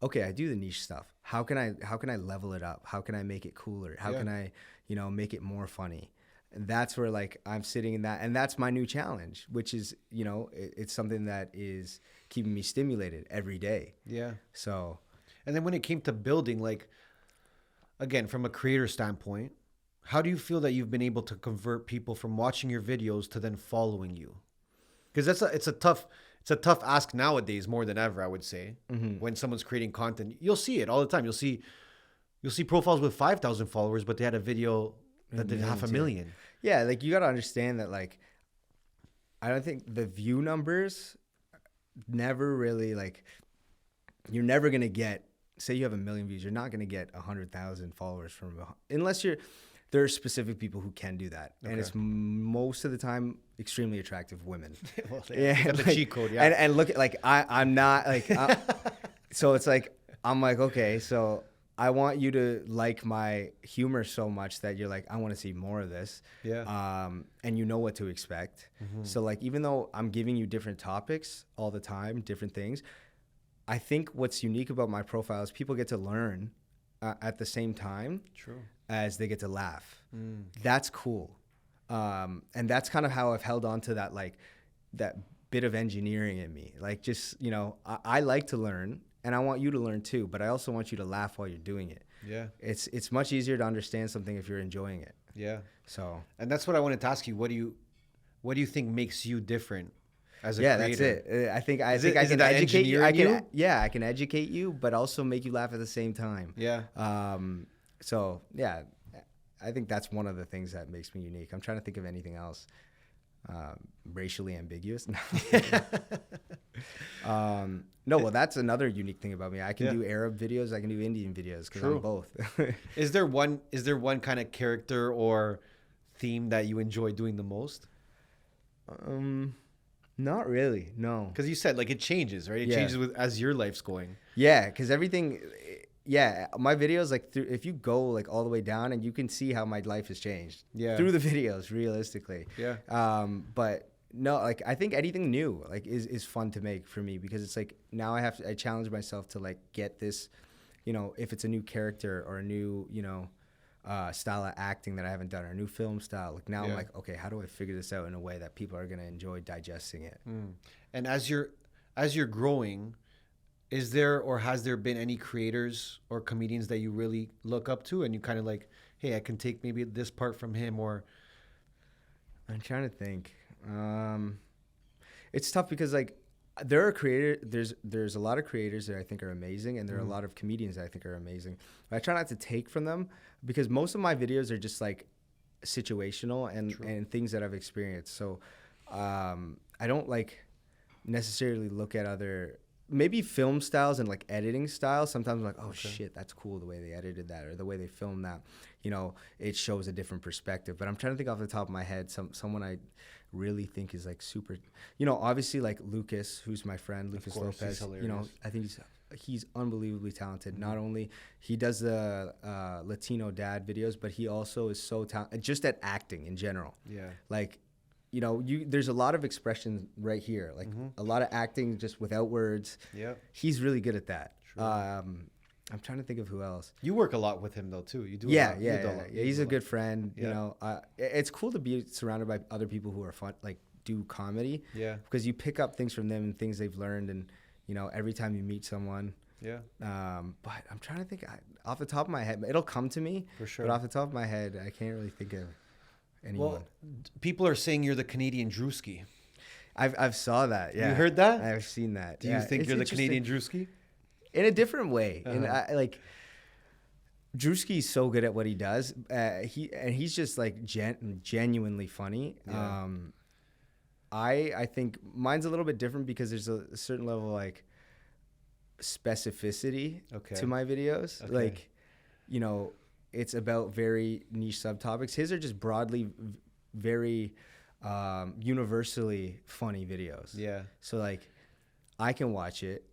okay, I do the niche stuff. How can I level it up? How can I make it cooler? How can I, you know, make it more funny? And that's where like I'm sitting in that, and that's my new challenge, which is, you know, it's something that is keeping me stimulated every day. Yeah. So And then when it came to building, like, again, from a creator standpoint, how do you feel that you've been able to convert people from watching your videos to then following you? Because it's a tough ask nowadays more than ever, I would say. When someone's creating content, you'll see it all the time. You'll see profiles with 5,000 followers, but they had a video that did 500,000. yeah, like you got to understand that, like, I don't think the view numbers never really, like, you're never going to get, say you have 1 million views, you're not going to get 100,000 followers unless there are specific people who can do that. And it's most of the time extremely attractive women. Well, Yeah, the like, cheat code, yeah. And look at, like, I'm not like, so it's like, I'm like, okay, so I want you to like my humor so much that you're like, I want to see more of this. Yeah. And you know what to expect. So like, even though I'm giving you different topics all the time, different things, I think what's unique about my profile is people get to learn at the same time. True. As they get to laugh. That's cool. And that's kind of how I've held on to that, like that bit of engineering in me. Like, just, you know, I like to learn, and I want you to learn too, but I also want you to laugh while you're doing it. Yeah. It's much easier to understand something if you're enjoying it. Yeah. So And that's what I wanted to ask you. What do you think makes you different as a yeah, creator? that's it. I think I Is it can that educate you. engineering you? I can educate you, but also make you laugh at the same time. Yeah. So yeah, I think that's one of the things that makes me unique. I'm trying to think of anything else racially ambiguous. No, well, that's another unique thing about me. I can do Arab videos, I can do Indian videos because I'm both. Is there one kind of character or theme that you enjoy doing the most? Not really, no. Because you said like it changes, right? It changes as your life's going. Yeah, because everything. Yeah, my videos, like, if you go like all the way down, and you can see how my life has changed. Yeah. Through the videos, realistically. Yeah. But no, like, I think anything new like is fun to make for me, because it's like now I challenge myself to like get this, you know, if it's a new character or a new, you know, style of acting that I haven't done, or a new film style. Like now I'm like, okay, how do I figure this out in a way that people are gonna enjoy digesting it? And as you're growing, is there or has there been any creators or comedians that you really look up to, and you kind of like, hey, I can take maybe this part from him? Or I'm trying to think. It's tough because like there are there's a lot of creators that I think are amazing, and there are a lot of comedians that I think are amazing. But I try not to take from them, because most of my videos are just like situational and things that I've experienced. So I don't like necessarily look at other maybe film styles and like editing styles. Sometimes I'm like, oh shit, that's cool the way they edited that or the way they filmed that. You know, it shows a different perspective. But I'm trying to think off the top of my head, someone I really think is like super, you know, obviously like Lucas, who's my friend, Lucas Lopez. You know, I think he's unbelievably talented. Not only he does the Latino dad videos, but he also is so talented just at acting in general. Yeah. Like, you know, there's a lot of expression right here, like a lot of acting just without words. Yeah. He's really good at that. I'm trying to think of who else. You work a lot with him though too. You do. Yeah. He's a good friend. Yeah. You know, it's cool to be surrounded by other people who are fun, like do comedy. Yeah. Because you pick up things from them and things they've learned, and you know, every time you meet someone. Yeah. But I'm trying to think off the top of my head. It'll come to me. For sure. But off the top of my head, I can't really think of anyone. Well, people are saying you're the Canadian Drewski. I've saw that. Yeah. You heard that? I've seen that. Do you think you're the Canadian Drewski? In a different way. And like Drewski's so good at what he does. He's just like genuinely funny. Yeah. I think mine's a little bit different because there's a certain level of like specificity to my videos. Okay. Like, you know, it's about very niche subtopics. His are just broadly very universally funny videos. Yeah. So like I can watch it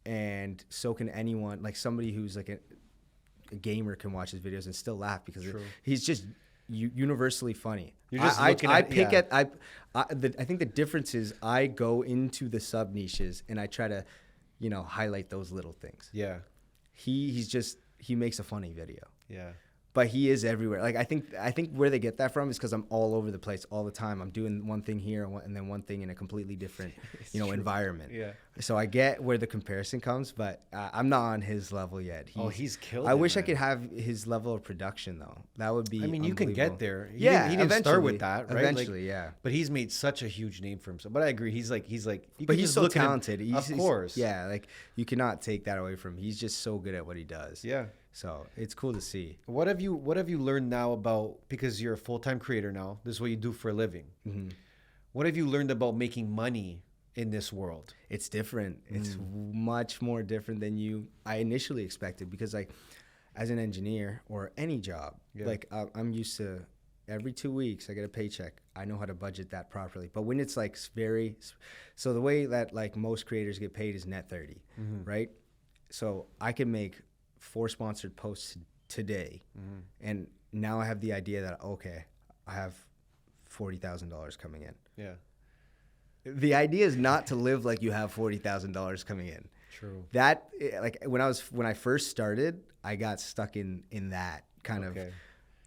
and so can anyone, like somebody who's like a gamer can watch his videos and still laugh because he's just universally funny. You're just I think the difference is I go into the sub niches and I try to, you know, highlight those little things. Yeah. He makes a funny video. Yeah. But he is everywhere. Like I think where they get that from is because I'm all over the place all the time. I'm doing one thing here and then one thing in a completely different, environment. Yeah. So I get where the comparison comes, but I'm not on his level yet. He's killed. I wish I could have his level of production though. That would be. I mean, you can get there. He didn't start with that, right? Eventually, yeah. But he's made such a huge name for himself. But I agree. He's like. But he's so talented. Of course. Yeah, like you cannot take that away from him. He's just so good at what he does. Yeah. So it's cool to see. What have you learned now about, because you're a full-time creator now, this is what you do for a living. Mm-hmm. What have you learned about making money in this world? It's different. It's much more different than I initially expected, because like as an engineer or any job, like I'm used to every 2 weeks I get a paycheck. I know how to budget that properly. But when it's like so the way that like most creators get paid is net 30, right? So I can make 4 sponsored posts today, and now I have the idea that okay, I have $40,000 coming in. Yeah. The idea is not to live like you have $40,000 coming in. True. That like when I first started, I got stuck in that kind of.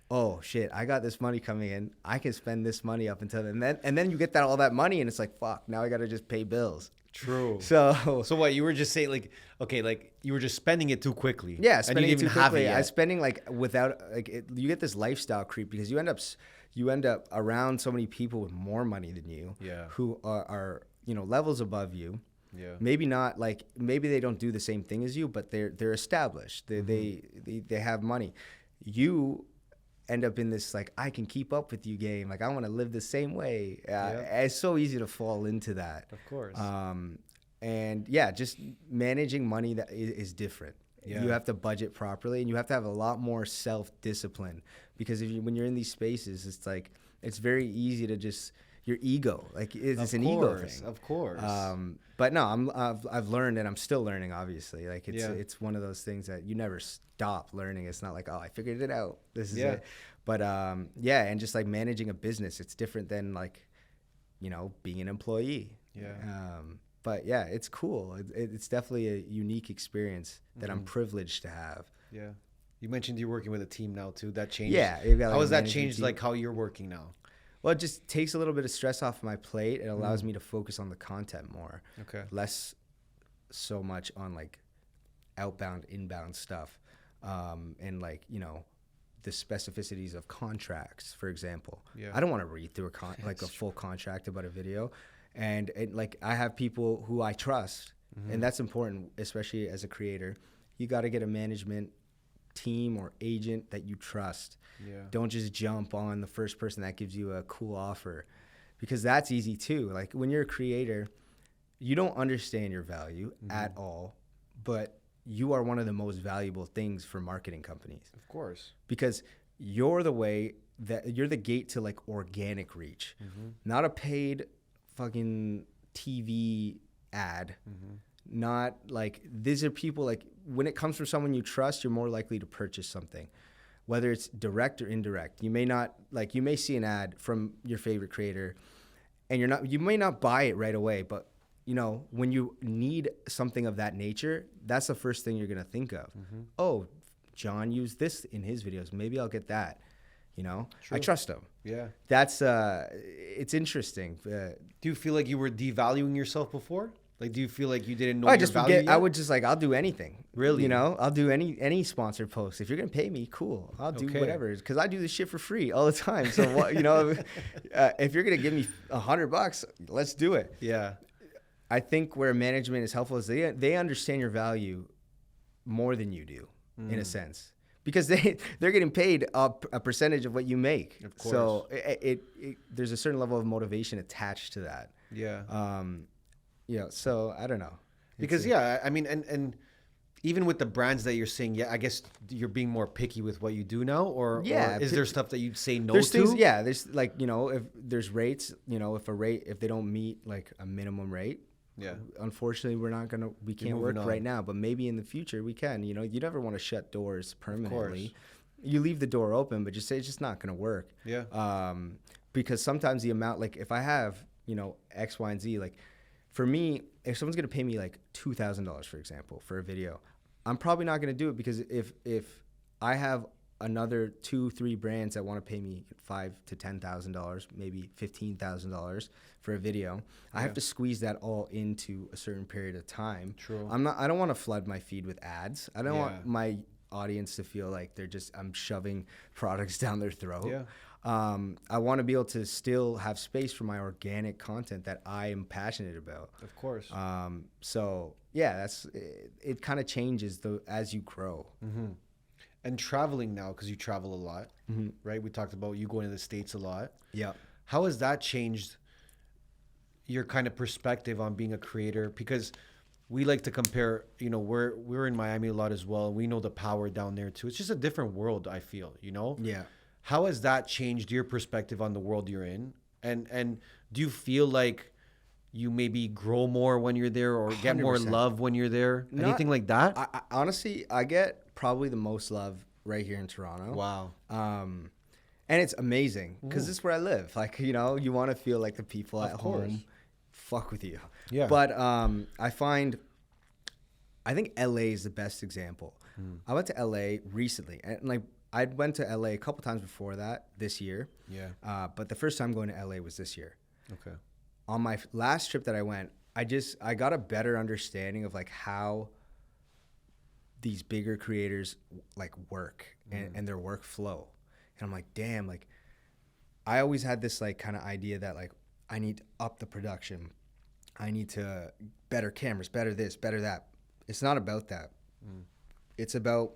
Oh shit! I got this money coming in. I can spend this money up until then, and then you get all that money, and it's like fuck. Now I got to just pay bills. True. So what you were just saying, like, okay, like you were just spending it too quickly. Yeah, spending it too quickly. I was spending like without like you get this lifestyle creep because you end up around so many people with more money than you. Yeah. Who are levels above you. Yeah. Maybe not like maybe they don't do the same thing as you, but they're established. They have money. You end up in this like I can keep up with you game. Like I want to live the same way. It's so easy to fall into that. Of course. And yeah, just managing money that is different. Yeah. You have to budget properly, and you have to have a lot more self-discipline, because when you're in these spaces, it's like it's very easy to just your ego, like it's an ego thing. Of course. But no, I've learned, and I'm still learning. Obviously, like it's one of those things that you never stop learning. It's not like I figured it out. This is it. But and just like managing a business, it's different than like being an employee. Yeah. But yeah, it's cool. It's definitely a unique experience that I'm privileged to have. Yeah. You mentioned you're working with a team now too. That changed. Yeah. How has that changed, like how you're working now? Well, it just takes a little bit of stress off my plate. It allows me to focus on the content more. Okay. Less so much on like outbound, inbound stuff. And like, the specificities of contracts, for example. Yeah. I don't want to read through a full contract about a video. And like I have people who I trust, and that's important, especially as a creator. You got to get a management team or agent that you trust. Yeah. Don't just jump on the first person that gives you a cool offer, because that's easy too. Like when you're a creator, you don't understand your value at all, but you are one of the most valuable things for marketing companies. Of course. Because you're the gate to like organic reach, not a paid fucking TV ad. Not like, these are people, like when it comes from someone you trust, you're more likely to purchase something, whether it's direct or indirect. You may see an ad from your favorite creator and you may not buy it right away, but you know, when you need something of that nature, that's the first thing you're going to think of. Oh, John used this in his videos. Maybe I'll get that. You know, True. I trust him. Yeah. That's, it's interesting. Do you feel like you were devaluing yourself before? Like, do you feel like you didn't know I your just value forget. yet? I would just like, I'll do anything. Really? You know, I'll do any sponsored post. If you're going to pay me, cool. I'll do whatever. Because I do this shit for free all the time. So, what, you know, if you're going to give me $100, let's do it. Yeah. I think where management is helpful is they understand your value more than you do, in a sense, because they're getting paid a percentage of what you make. Of course. So there's a certain level of motivation attached to that. Yeah. Yeah. So I don't know. Because I mean, and even with the brands that you're saying, I guess you're being more picky with what you do now, or is there stuff that you'd say no there's to? Things, there's like, you know, if there's rates, you know, if they don't meet like a minimum rate. Yeah. Unfortunately, we can't work right now, but maybe in the future we can. You know, you never want to shut doors permanently. You leave the door open, but just say it's just not going to work. Yeah. Because sometimes the amount, like if I have, you know, X, Y, and Z, like for me, if someone's going to pay me like $2,000, for example, for a video, I'm probably not going to do it, because if I have another 2-3 brands that want to pay me $5,000 to $10,000, maybe $15,000 for a video, I have to squeeze that all into a certain period of time. True. I don't want to flood my feed with ads. I don't want my audience to feel like I'm shoving products down their throat. Yeah. I want to be able to still have space for my organic content that I am passionate about. Of course. So yeah, it kind of changes as you grow. And traveling now, because you travel a lot, right? We talked about you going to the States a lot. Yeah. How has that changed your kind of perspective on being a creator? Because we like to compare, you know, we're in Miami a lot as well. We know the power down there too. It's just a different world, I feel, you know? Yeah. How has that changed your perspective on the world you're in? And do you feel like you maybe grow more when you're there, or get more 100%. love when you're there? Anything like that? I honestly, I get probably the most love right here in Toronto. Wow. And it's amazing because this is where I live. Like, you know, you want to feel like the people at home fuck with you. Yeah. But I think LA is the best example. I went to LA recently, and like I went to LA a couple times before that this year. Yeah. But the first time going to LA was this year. Okay. On my last trip that I went, I got a better understanding of like how these bigger creators like work and their workflow. And I'm like, damn, like I always had this like kind of idea that like I need to up the production. I need to better cameras, better this, better that. It's not about that. It's about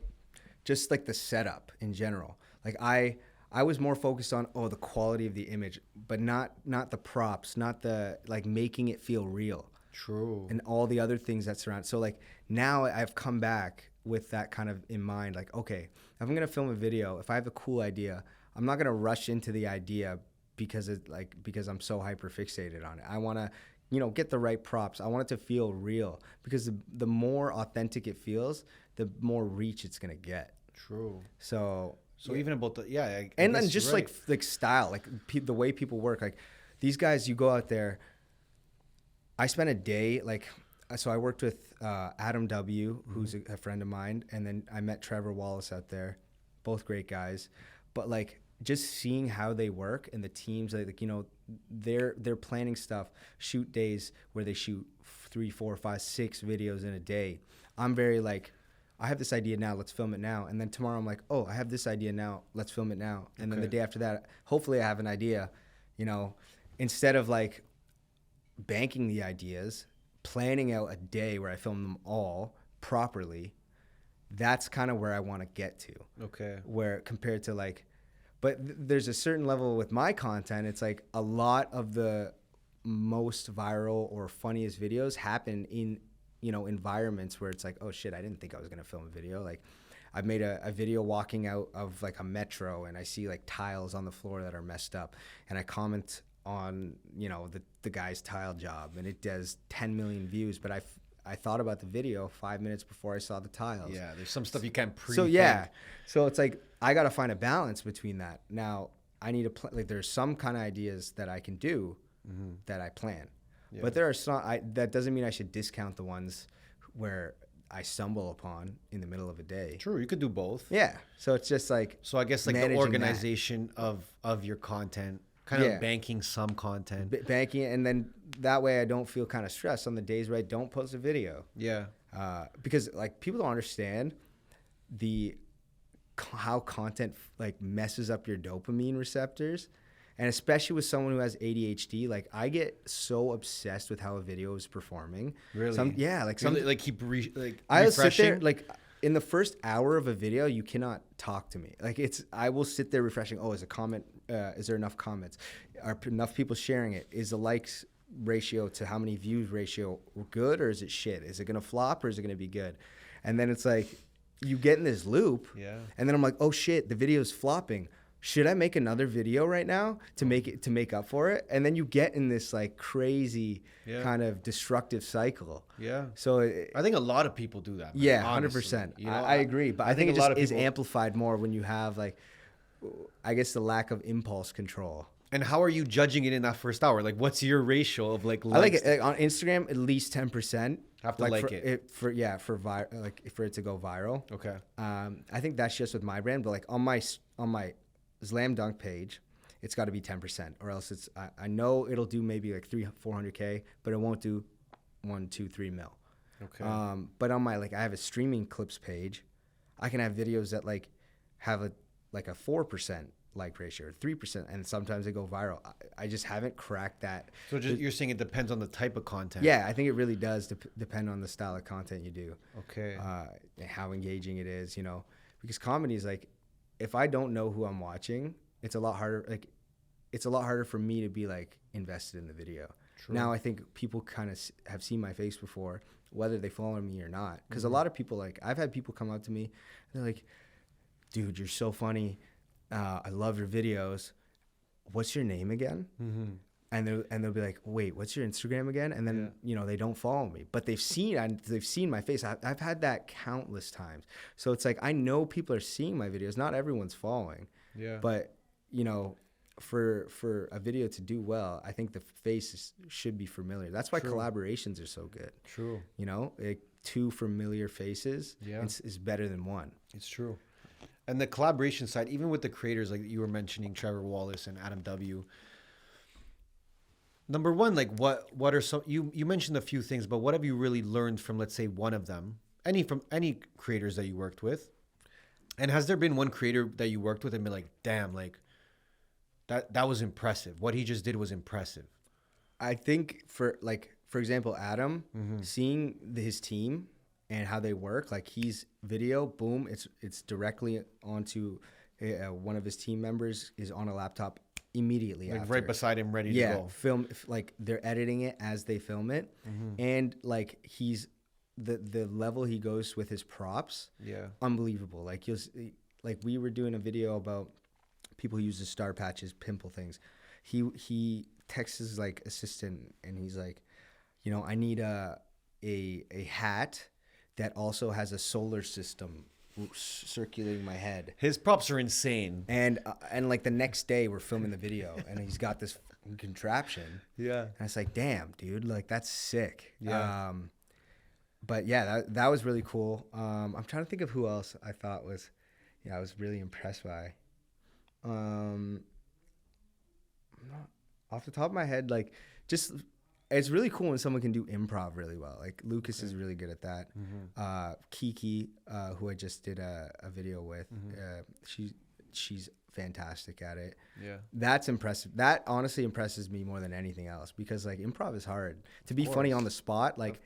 just like the setup in general. Like I was more focused on the quality of the image, but not the props, not the like making it feel real. True. And all the other things that surround. So like now I've come back with that kind of in mind. Like, okay, if I'm gonna film a video, if I have a cool idea, I'm not gonna rush into the idea because I'm so hyper fixated on it. I wanna, get the right props. I want it to feel real, because the more authentic it feels, the more reach it's gonna get. True. So even about the and then just like style, like the way people work. Like these guys, you go out there. I spent a day so I worked with Adam W, who's a friend of mine, and then I met Trevor Wallace out there, both great guys. But like just seeing how they work and the teams, they're planning stuff, shoot days where they shoot 3, 4, 5, 6 videos in a day. I'm very like, I have this idea now, let's film it now. And then tomorrow I'm like, I have this idea now, let's film it now. And then the day after that, hopefully I have an idea, instead of like banking the ideas, planning out a day where I film them all properly. That's kind of where I want to get to. Okay. Where compared to there's a certain level with my content, it's like a lot of the most viral or funniest videos happen in, environments where it's like, oh shit, I didn't think I was going to film a video. Like I made a video walking out of like a metro and I see like tiles on the floor that are messed up. And I comment on, the guy's tile job and it does 10 million views. But I thought about the video 5 minutes before I saw the tiles. Yeah, there's some stuff you can't pre-think. So yeah, so it's like I got to find a balance between that. Now I need to like there's some kind of ideas that I can do that I plan, but there are some. That doesn't mean I should discount the ones where I stumble upon in the middle of a day. True, you could do both. Yeah, so it's just like So I guess like the organization of your content, kind of banking some content, banking, and then that way I don't feel kind of stressed on the days where I don't post a video. Yeah. Because like people don't understand how content like messes up your dopamine receptors, and especially with someone who has ADHD. Like I get so obsessed with how a video is performing. Really? Keep I will sit refreshing. there like in the first hour of a video, you cannot talk to me. Like I will sit there refreshing. Oh, is there enough comments? Are enough people sharing it? Is the likes ratio to how many views ratio good, or is it shit? Is it gonna flop or is it gonna be good? And then it's like you get in this loop. Yeah. And then I'm like, oh shit, the video's flopping. Should I make another video right now to make up for it? And then you get in this like crazy kind of destructive cycle. Yeah. So I think a lot of people do that. Man, yeah, honestly. 100%. I agree, but I think it a just lot of is people... amplified more when you have like, I guess the lack of impulse control. And how are you judging it in that first hour? Like, what's your ratio of like? I like it like, on Instagram at least 10%. Have to like it for it to go viral. Okay. I think that's just with my brand, but like on my Zlam Dunk page, it's got to be 10%, or else it's I know it'll do maybe like 400K, but it won't do 1, 2, 3 mil. Okay. But on my I have a streaming clips page, I can have videos that like have a 4% like ratio or 3%, and sometimes they go viral. I just haven't cracked that. So you're saying it depends on the type of content. Yeah, I think it really does depend on the style of content you do. Okay. How engaging it is, because comedy is like, if I don't know who I'm watching, it's a lot harder. Like, it's a lot harder for me to be like invested in the video. True. Now I think people kind of have seen my face before, whether they follow me or not. Because a lot of people, like, I've had people come up to me and they're like, dude, you're so funny. I love your videos. What's your name again? Mm-hmm. And they'll be like, wait, what's your Instagram again? And then they don't follow me, but they've seen my face. I've had that countless times. So it's like I know people are seeing my videos. Not everyone's following. Yeah. But for a video to do well, I think the face should be familiar. That's why collaborations are so good. True. Two familiar faces is better than one. It's true. And the collaboration side, even with the creators like you were mentioning, Trevor Wallace and Adam W. Number one, like what are some, you mentioned a few things, but what have you really learned from, let's say, one of them? From any creators that you worked with? And has there been one creator that you worked with and been like, damn, like that was impressive. What he just did was impressive. I think for example, Adam, seeing his team and how they work, like he's video, boom, it's directly onto one of his team members is on a laptop immediately like after. Right beside him, ready to go. Film, like they're editing it as they film it, and like he's the level he goes with his props, unbelievable. Like we were doing a video about people who use the star patches, pimple things. He texts his like assistant and he's like, I need a hat that also has a solar system circulating my head. His props are insane. And like the next day we're filming the video and he's got this contraption. Yeah. And it's like, damn, dude, like that's sick. Yeah. But yeah, that was really cool. I'm trying to think of who else I thought was, I was really impressed by. Off the top of my head, like just, it's really cool when someone can do improv really well. Like Lucas is really good at that. Kiki, who I just did a video with, she's fantastic at it. Yeah, that's impressive. That honestly impresses me more than anything else because like improv is hard to be funny on the spot. Like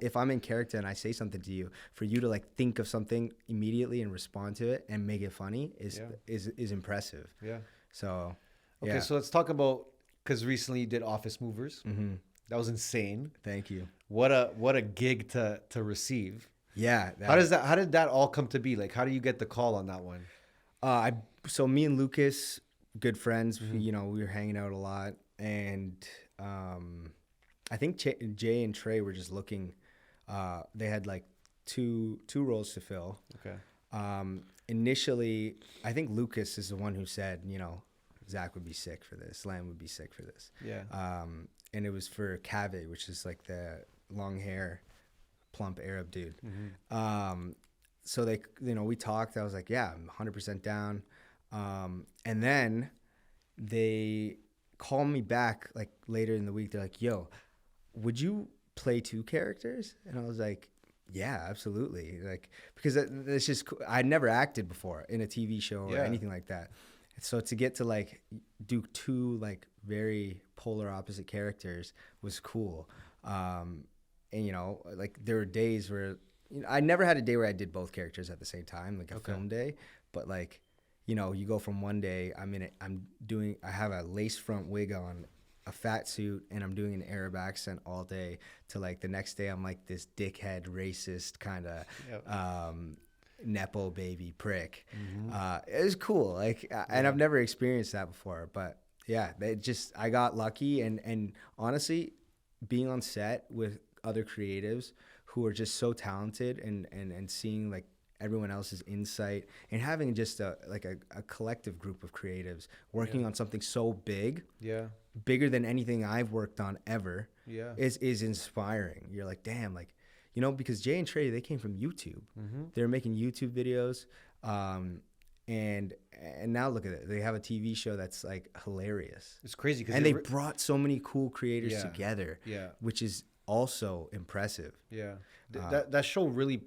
if I'm in character and I say something to you, for you to like think of something immediately and respond to it and make it funny is impressive. Yeah. So okay, so let's talk about because recently you did Office Movers. Mm-hmm. That was insane. Thank you. What a gig to receive. Yeah. How did that all come to be? Like, how do you get the call on that one? So me and Lucas, good friends, you know, we were hanging out a lot, and I think Jay and Trey were just looking. They had like two roles to fill. Okay. Initially, I think Lucas is the one who said, you know, Zach would be sick for this, Zlam would be sick for this. Yeah. And it was for Kaveh, which is like the long hair, plump Arab dude. So they, you know, we talked. I was like, yeah, I'm 100% down. And then they called me back like later in the week. They're like, yo, would you play two characters? And I was like, yeah, absolutely. Like, because it's just, I'd never acted before in a TV show or anything like that. So to get to like do two like very polar opposite characters was cool. And you know, like there were days where, you know, I never had a day where I did both characters at the same time, like a film day. But like, you know, you go from one day I have a lace front wig on, a fat suit, and I'm doing an Arab accent all day, to like the next day I'm like this dickhead, racist kind of Nepo baby prick. It was cool, like, and I've never experienced that before. But yeah, I got lucky, and honestly, being on set with other creatives who are just so talented, and seeing like everyone else's insight, and having just a collective group of creatives working on something so big, bigger than anything I've worked on ever, is inspiring. You're like, damn, like, you know, because Jay and Trey, they came from YouTube. They were making YouTube videos, and now look at it. They have a TV show that's like hilarious. It's crazy, and they brought so many cool creators together, which is also impressive. That show really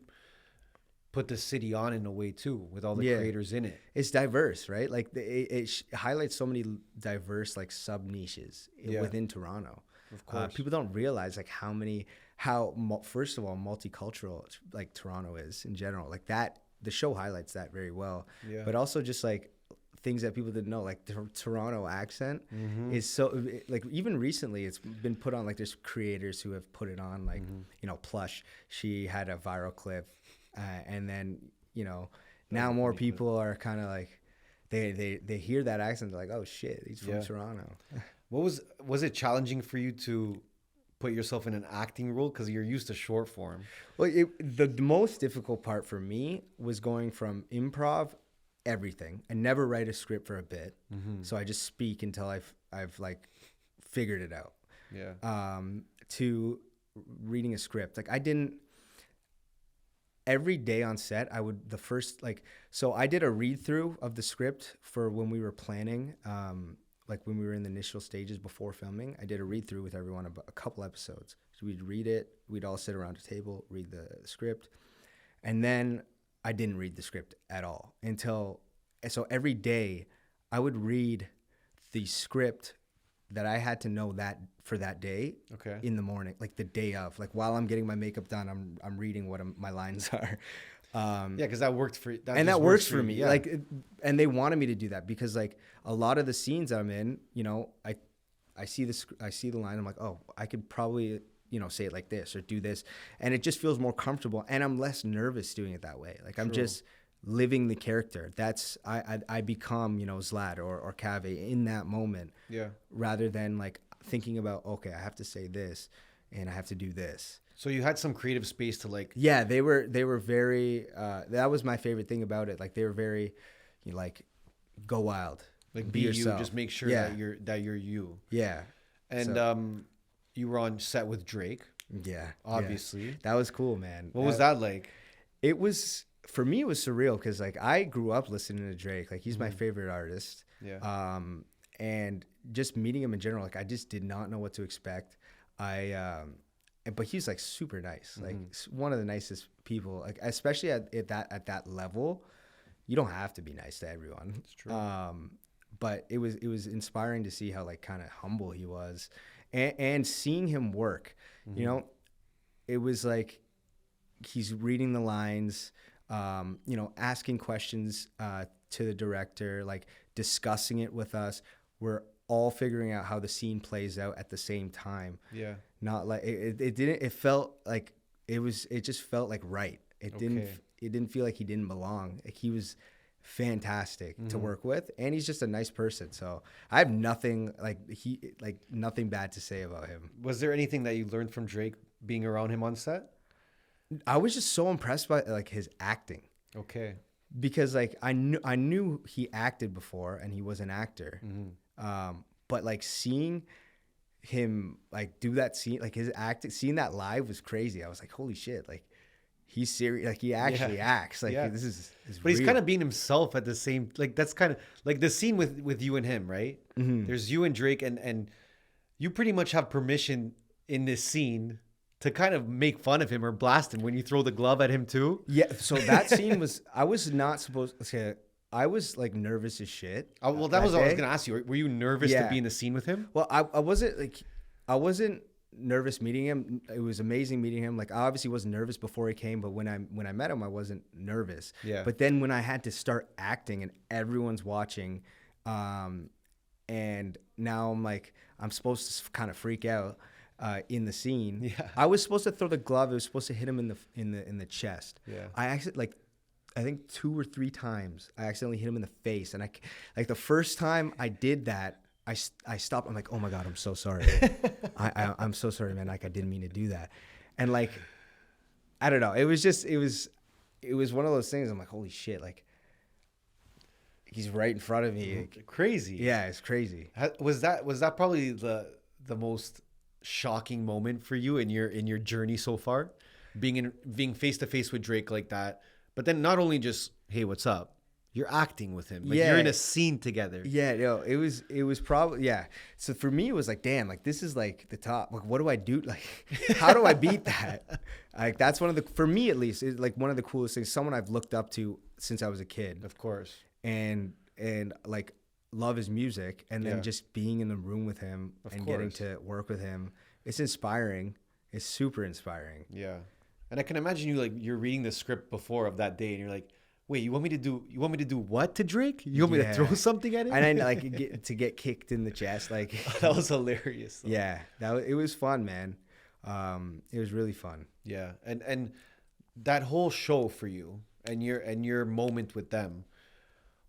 put the city on in a way too, with all the creators in it. It's diverse, right? Like it highlights so many diverse like sub niches within Toronto. Of course, people don't realize like first of all, multicultural like Toronto is in general. Like that, the show highlights that very well. But also just like things that people didn't know, like the Toronto accent is so, like, even recently it's been put on, like there's creators who have put it on, like you know, Plush, she had a viral clip, and then, you know, now more people are kind of like they hear that accent, they're like, oh shit, he's from Toronto. Was it challenging for you to put yourself in an acting role, because you're used to short form? Well, the most difficult part for me was going from improv, everything, and never write a script for a bit, so I just speak until I've like figured it out, to reading a script. Like, I didn't, every day on set, so I did a read through of the script for when we were planning, like when we were in the initial stages before filming. I did a read through with everyone about a couple episodes. So we'd read it, we'd all sit around a table, read the script, and then I didn't read the script at all so every day I would read the script that I had to know that for that day, in the morning, like the day of, like while I'm getting my makeup done, I'm reading what my lines are. Because that worked for, that works for me. Like, and they wanted me to do that because like a lot of the scenes I'm in, you know, I see the line, I'm like, oh, I could probably, you know, say it like this or do this, and it just feels more comfortable, and I'm less nervous doing it that way. Like, I'm just living the character. That's I become, you know, Zlad or Kaveh in that moment, rather than like thinking about, okay, I have to say this and I have to do this. So you had some creative space to like. Yeah, they were very. That was my favorite thing about it. Like, they were very, you know, like, go wild, like, be yourself. You. Just make sure that you're you. Yeah. And you were on set with Drake. Yeah, obviously. Yeah. That was cool, man. What was that like? It was, for me, it was surreal because like I grew up listening to Drake. Like, he's my favorite artist. Yeah. And just meeting him in general, like, I just did not know what to expect. But he's like super nice, like one of the nicest people. Like, especially at that level, you don't have to be nice to everyone. It's true. But it was inspiring to see how like kind of humble he was, and seeing him work. You know, it was like he's reading the lines, you know, asking questions to the director, like discussing it with us. We're all figuring out how the scene plays out at the same time. Yeah. Not like it didn't. It felt like it just felt like right. It didn't. Okay. It didn't feel like he didn't belong. Like he was fantastic to work with, and he's just a nice person. So I have nothing nothing bad to say about him. Was there anything that you learned from Drake being around him on set? I was just so impressed by like his acting. Okay. Because like I knew he acted before and he was an actor, but like seeing him like do that scene, like his acting, seeing that live was crazy. I was like, holy shit, like he's serious, like he actually acts like this is But he's real. kind of being himself at the same, like that's kind of like the scene with you and him, right? There's you and Drake, and you pretty much have permission in this scene to kind of make fun of him or blast him when you throw the glove at him too. Yeah, so that scene was, I was not supposed to say, I was like nervous as shit. Oh, well, that was what I was day. going to ask you. Were you nervous to Yeah. be in the scene with him? Well, I wasn't nervous meeting him. It was amazing meeting him. Like I obviously wasn't nervous before he came, but when I met him, I wasn't nervous. Yeah. But then when I had to start acting and everyone's watching, and now I'm supposed to kind of freak out in the scene. Yeah. I was supposed to throw the glove. It was supposed to hit him in the chest. Yeah. I actually I think 2 or 3 times I accidentally hit him in the face, and the first time I did that, I stopped. I'm like, oh my God, I'm so sorry. I'm so sorry, man. Like I didn't mean to do that. And like, I don't know. It was one of those things. I'm like, holy shit. Like he's right in front of me. Like, Crazy. yeah, it's crazy. Was that probably the most shocking moment for you in your journey so far? Being face to face with Drake like that, but then not only just, hey, what's up? You're acting with him. Like Yeah. you're in a scene together. Yeah, no, it was probably, yeah. So for me, it was like, damn, like this is like the top. Like, what do I do? Like, how do I beat that? Like, that's for me at least, it's like one of the coolest things. Someone I've looked up to since I was a kid, Of course. and like love his music, and then Yeah. just being in the room with him and getting course. to work with him. It's inspiring. It's super inspiring. Yeah. And I can imagine you're reading the script before of that day and you're like, wait, you want me to do what to Drake? You want me to Yeah. throw something at him? And then like get kicked in the chest, like That was hilarious. Though. yeah, it was fun, man. It was really fun. Yeah. And that whole show for you and your moment with them,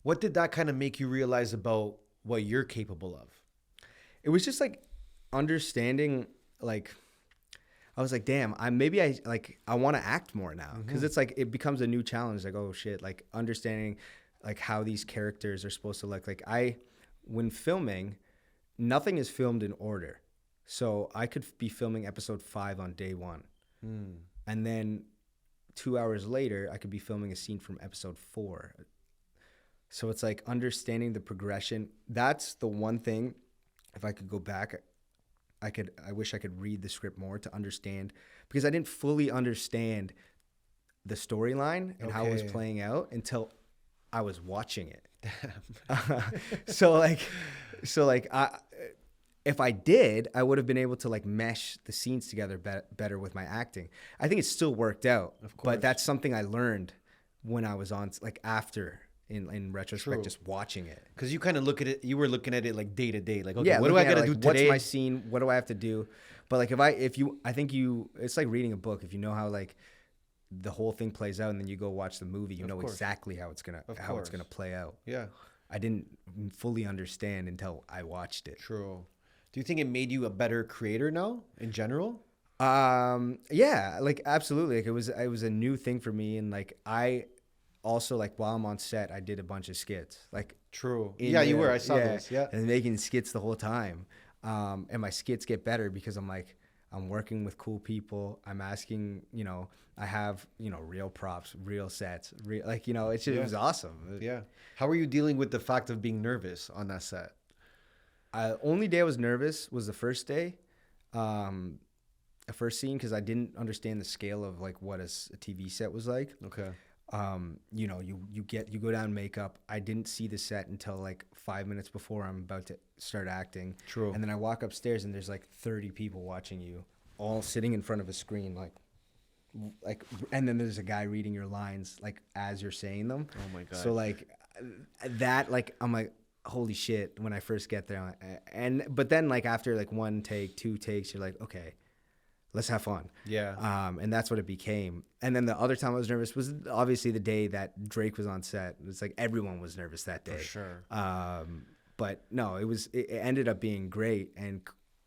what did that kind of make you realize about what you're capable of? It was just like understanding, like I was like, damn, I want to act more now, because it's like it becomes a new challenge. Like, oh shit, like understanding like how these characters are supposed to look. Like when filming, nothing is filmed in order, so I could be filming episode 5 on day 1, and then 2 hours later I could be filming a scene from episode 4. So it's like understanding the progression. That's the one thing. If I could go back, I wish I could read the script more to understand, because I didn't fully understand the storyline and how it was Okay. playing out until I was watching it. So if I did, I would have been able to like mesh the scenes together better with my acting. I think it still worked out, but that's something I learned when I was on, like after in retrospect, True. just watching it. Because you kind of you were looking at it like day to day. Like, okay, Yeah, what do I looking at got to it, do like, today? What's my scene? What do I have to do? But like it's like reading a book. If you know how like the whole thing plays out, and then you go watch the movie, you know course. exactly how it's gonna course. play out. Yeah, I didn't fully understand until I watched it. true. Do you think it made you a better creator now in general? Yeah, like absolutely. Like it was a new thing for me, and like I also, like while I'm on set, I did a bunch of skits. Like True. in Yeah, you the- were. I saw those. Yeah. and making skits the whole time. And my skits get better because I'm working with cool people. I'm asking, I have, real props, real sets, it was awesome. Yeah. How are you dealing with the fact of being nervous on that set? Only day I was nervous was the first day, the first scene, because I didn't understand the scale of like what a TV set was like. Okay. You go down makeup. I didn't see the set until like 5 minutes before I'm about to start acting. True. And then I walk upstairs and there's like 30 people watching you, all sitting in front of a screen, and then there's a guy reading your lines like as you're saying them. Oh my God. So like that, like I'm like, holy shit when I first get there. But then like after like 1 take, 2 takes, you're like, okay, let's have fun. Yeah. And that's what it became. And then the other time I was nervous was obviously the day that Drake was on set. It's like everyone was nervous that day. For sure. But no, it ended up being great, and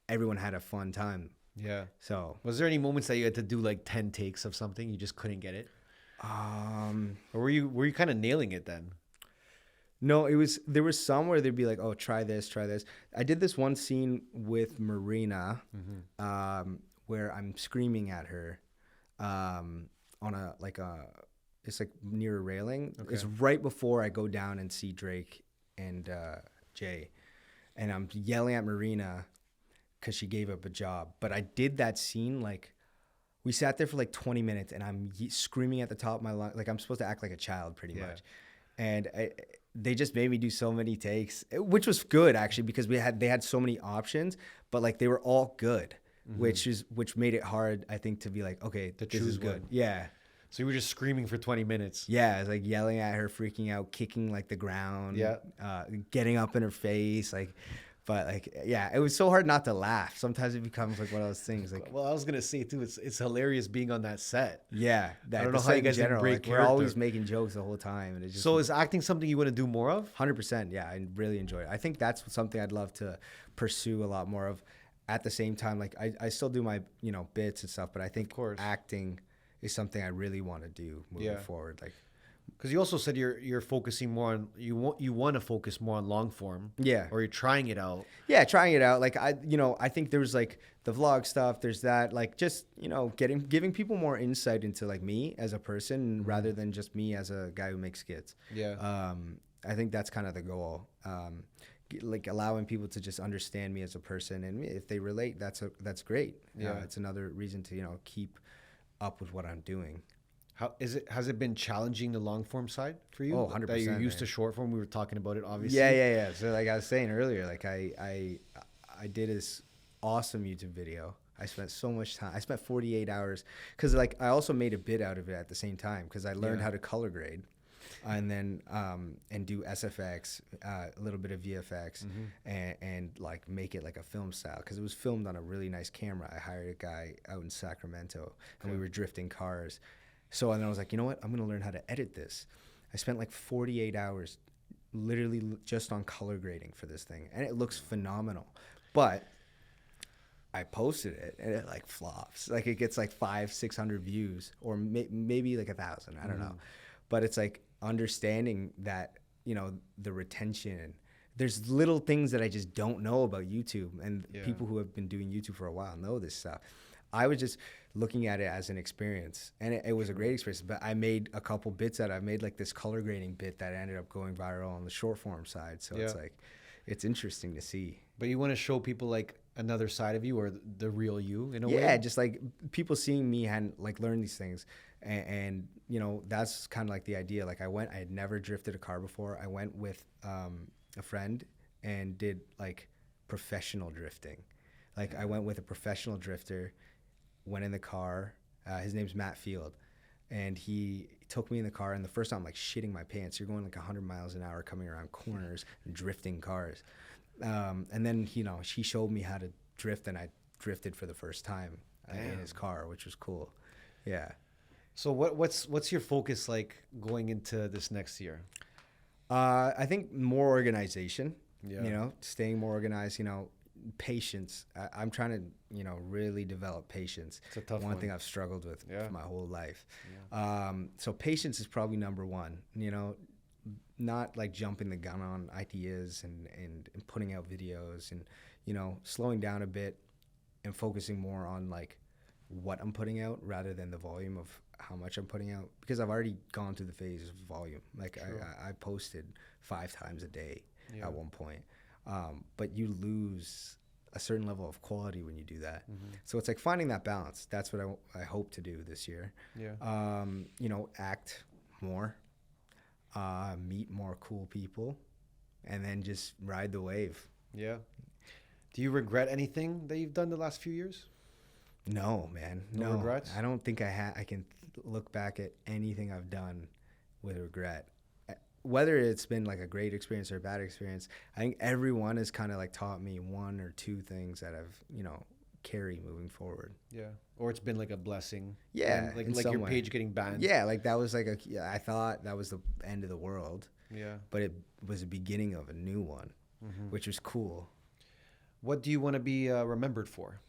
everyone had a fun time. Yeah. So Was there any moments that you had to do like 10 takes of something, you just couldn't get it? Or were you kind of nailing it then? no, there was some where they'd be like, oh, try this, try this. I did this one scene with Marina, where I'm screaming at her, on it's like near a railing. Okay. It's right before I go down and see Drake and Jay, and I'm yelling at Marina because she gave up a job. But I did that scene like we sat there for like 20 minutes, and I'm screaming at the top of my lungs, like I'm supposed to act like a child pretty much. And they just made me do so many takes, which was good actually, because they had so many options, but like they were all good, which made it hard, I think, to be like, okay, this choose is good. one. Yeah. So you were just screaming for 20 minutes. Yeah, I was like yelling at her, freaking out, kicking like the ground, getting up in her face, but yeah, it was so hard not to laugh. Sometimes it becomes like one of those things. Like, Well, I was gonna say too, it's hilarious being on that set. yeah, I don't know how you guys didn't break we're always character. making jokes the whole time, and it just So is acting something you want to do more of? 100%. Yeah, I really enjoy it. I think that's something I'd love to pursue a lot more of. At the same time, like I still do my bits and stuff, but I think course. acting is something I really want to do moving Yeah. forward. Like, Because you also said you're focusing more on you want to focus more on long form. Yeah. Or you're trying it out. yeah, trying it out. Like I think there's like the vlog stuff. There's that, like just giving people more insight into like me as a person rather than just me as a guy who makes skits. Yeah. I think that's kind of the goal. Like allowing people to just understand me as a person, and if they relate, that's great. Yeah. It's another reason to keep up with what I'm doing. Has it been challenging the long form side for you? Oh, 100%, That you're used man. to short form. We were talking about it, obviously. Yeah. So like I was saying earlier, like I did this awesome YouTube video. I spent so much time. I spent 48 hours because like I also made a bit out of it at the same time because I learned how to color grade, and then and do SFX, a little bit of VFX, and like make it like a film style because it was filmed on a really nice camera. I hired a guy out in Sacramento, and we were drifting cars. So and then I was like, you know what? I'm gonna learn how to edit this. I spent like 48 hours, literally just on color grading for this thing, and it looks phenomenal. But I posted it, and it like flops. Like it gets like 500-600 views, or maybe like 1,000. I don't know. But it's like understanding that the retention. There's little things that I just don't know about YouTube, and people who have been doing YouTube for a while know this stuff. I was just looking at it as an experience, and it was a great experience. But I made a couple bits out. I made like this color grading bit that ended up going viral on the short form side. So it's like, it's interesting to see. But you want to show people like another side of you or the real you in a way? Yeah, just like people seeing me and like learn these things. And that's kind of like the idea. Like I had never drifted a car before. I went with a friend and did like professional drifting. Like I went with a professional drifter, went in the car. His name's Matt Field. And he took me in the car, and the first time I'm like shitting my pants. You're going like 100 miles an hour coming around corners and drifting cars. And then, he showed me how to drift, and I drifted for the first time in his car, which was cool. Yeah. So what's your focus like going into this next year? I think more organization, Yeah. Staying more organized, patience. I'm trying to, really develop patience. It's a tough one one. thing I've struggled with Yeah. my whole life. So patience is probably number one, not like jumping the gun on ideas and putting out videos and, slowing down a bit and focusing more on like what I'm putting out rather than the volume of how much I'm putting out, because I've already gone through the phase of volume. Like I posted 5 times a day at one point. But you lose a certain level of quality when you do that. So it's like finding that balance. That's what I hope to do this year. Yeah. Act more, meet more cool people, and then just ride the wave. Yeah. Do you regret anything that you've done the last few years? No, man. No regrets? I don't think I can look back at anything I've done with regret. whether it's been like a great experience or a bad experience, I think everyone has kind of like taught me one or two things that I've, carry moving forward. Yeah. Or it's been like a blessing. Yeah. And in like some your way. page getting banned. Yeah. Like that was like I thought that was the end of the world, Yeah. but it was the beginning of a new one, which was cool. What do you want to be remembered for?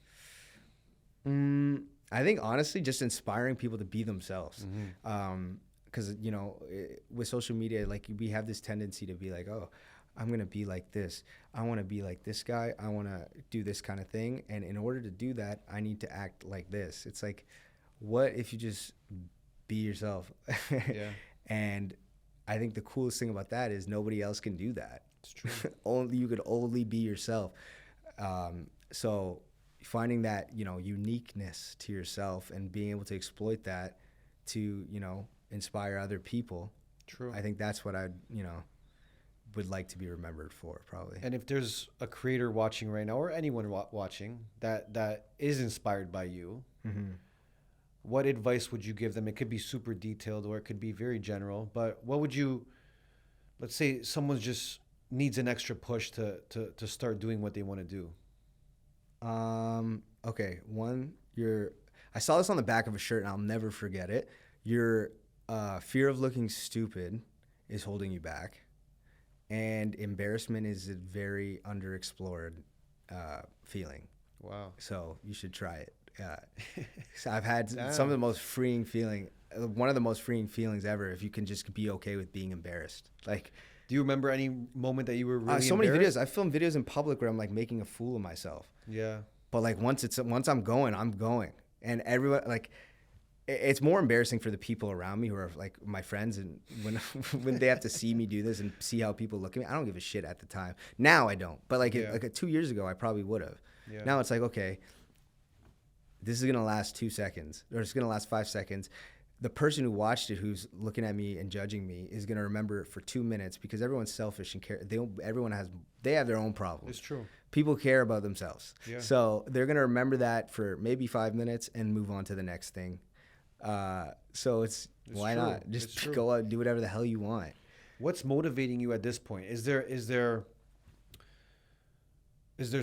I think honestly, just inspiring people to be themselves. Because with social media, like we have this tendency to be like, oh, I'm gonna be like this. I want to be like this guy. I want to do this kind of thing. And in order to do that, I need to act like this. It's like, what if you just be yourself? Yeah. And I think the coolest thing about that is nobody else can do that. It's true. You could only be yourself. So finding that, uniqueness to yourself and being able to exploit that to, inspire other people. True. I think that's what would like to be remembered for, probably. And if there's a creator watching right now, or anyone watching that is inspired by you, what advice would you give them? It could be super detailed or it could be very general, but what would you, let's say someone just needs an extra push to start doing what they want to do. Okay. I saw this on the back of a shirt and I'll never forget it. Your fear of looking stupid is holding you back. And embarrassment is a very underexplored feeling. Wow. So you should try it. So I've had some of the most freeing one of the most freeing feelings ever, if you can just be okay with being embarrassed. Like, do you remember any moment that you were really so many embarrassed? videos. I film videos in public where I'm like making a fool of myself. Yeah. But like once I'm going, and everyone like. It's more embarrassing for the people around me who are like my friends, and when they have to see me do this and see how people look at me, I don't give a shit at the time. Now I don't, but like 2 years ago, I probably would have. Yeah. Now it's like, okay, this is gonna last 2 seconds, or it's gonna last 5 seconds. The person who watched it, who's looking at me and judging me, is gonna remember it for 2 minutes because everyone's selfish and care. They have their own problems. It's true. People care about themselves, Yeah. so they're gonna remember that for maybe 5 minutes and move on to the next thing. So it's why true. not just go out and do whatever the hell you want. What's motivating you at this point? Is there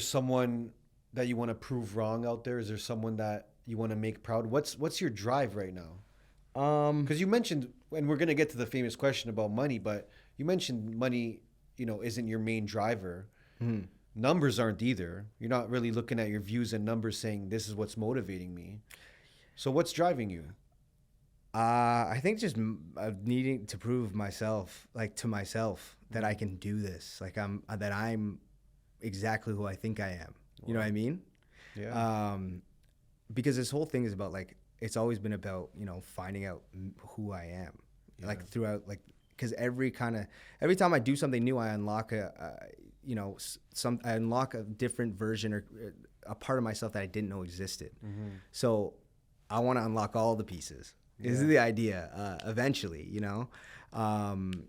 someone that you want to prove wrong out there? Is there someone that you want to make proud? What's your drive right now? Because you mentioned, and we're gonna get to the famous question about money, but you mentioned money, isn't your main driver. Numbers aren't either. You're not really looking at your views and numbers saying this is what's motivating me. So what's driving you? I think just needing to prove myself, like to myself, that I can do this. Like I'm exactly who I think I am. You know what I mean? Yeah. Because this whole thing is about like, it's always been about, finding out who I am. Yeah. Like throughout, like, because every time I do something new, I unlock I unlock a different version or a part of myself that I didn't know existed. So I want to unlock all the pieces. This is the idea, eventually, and,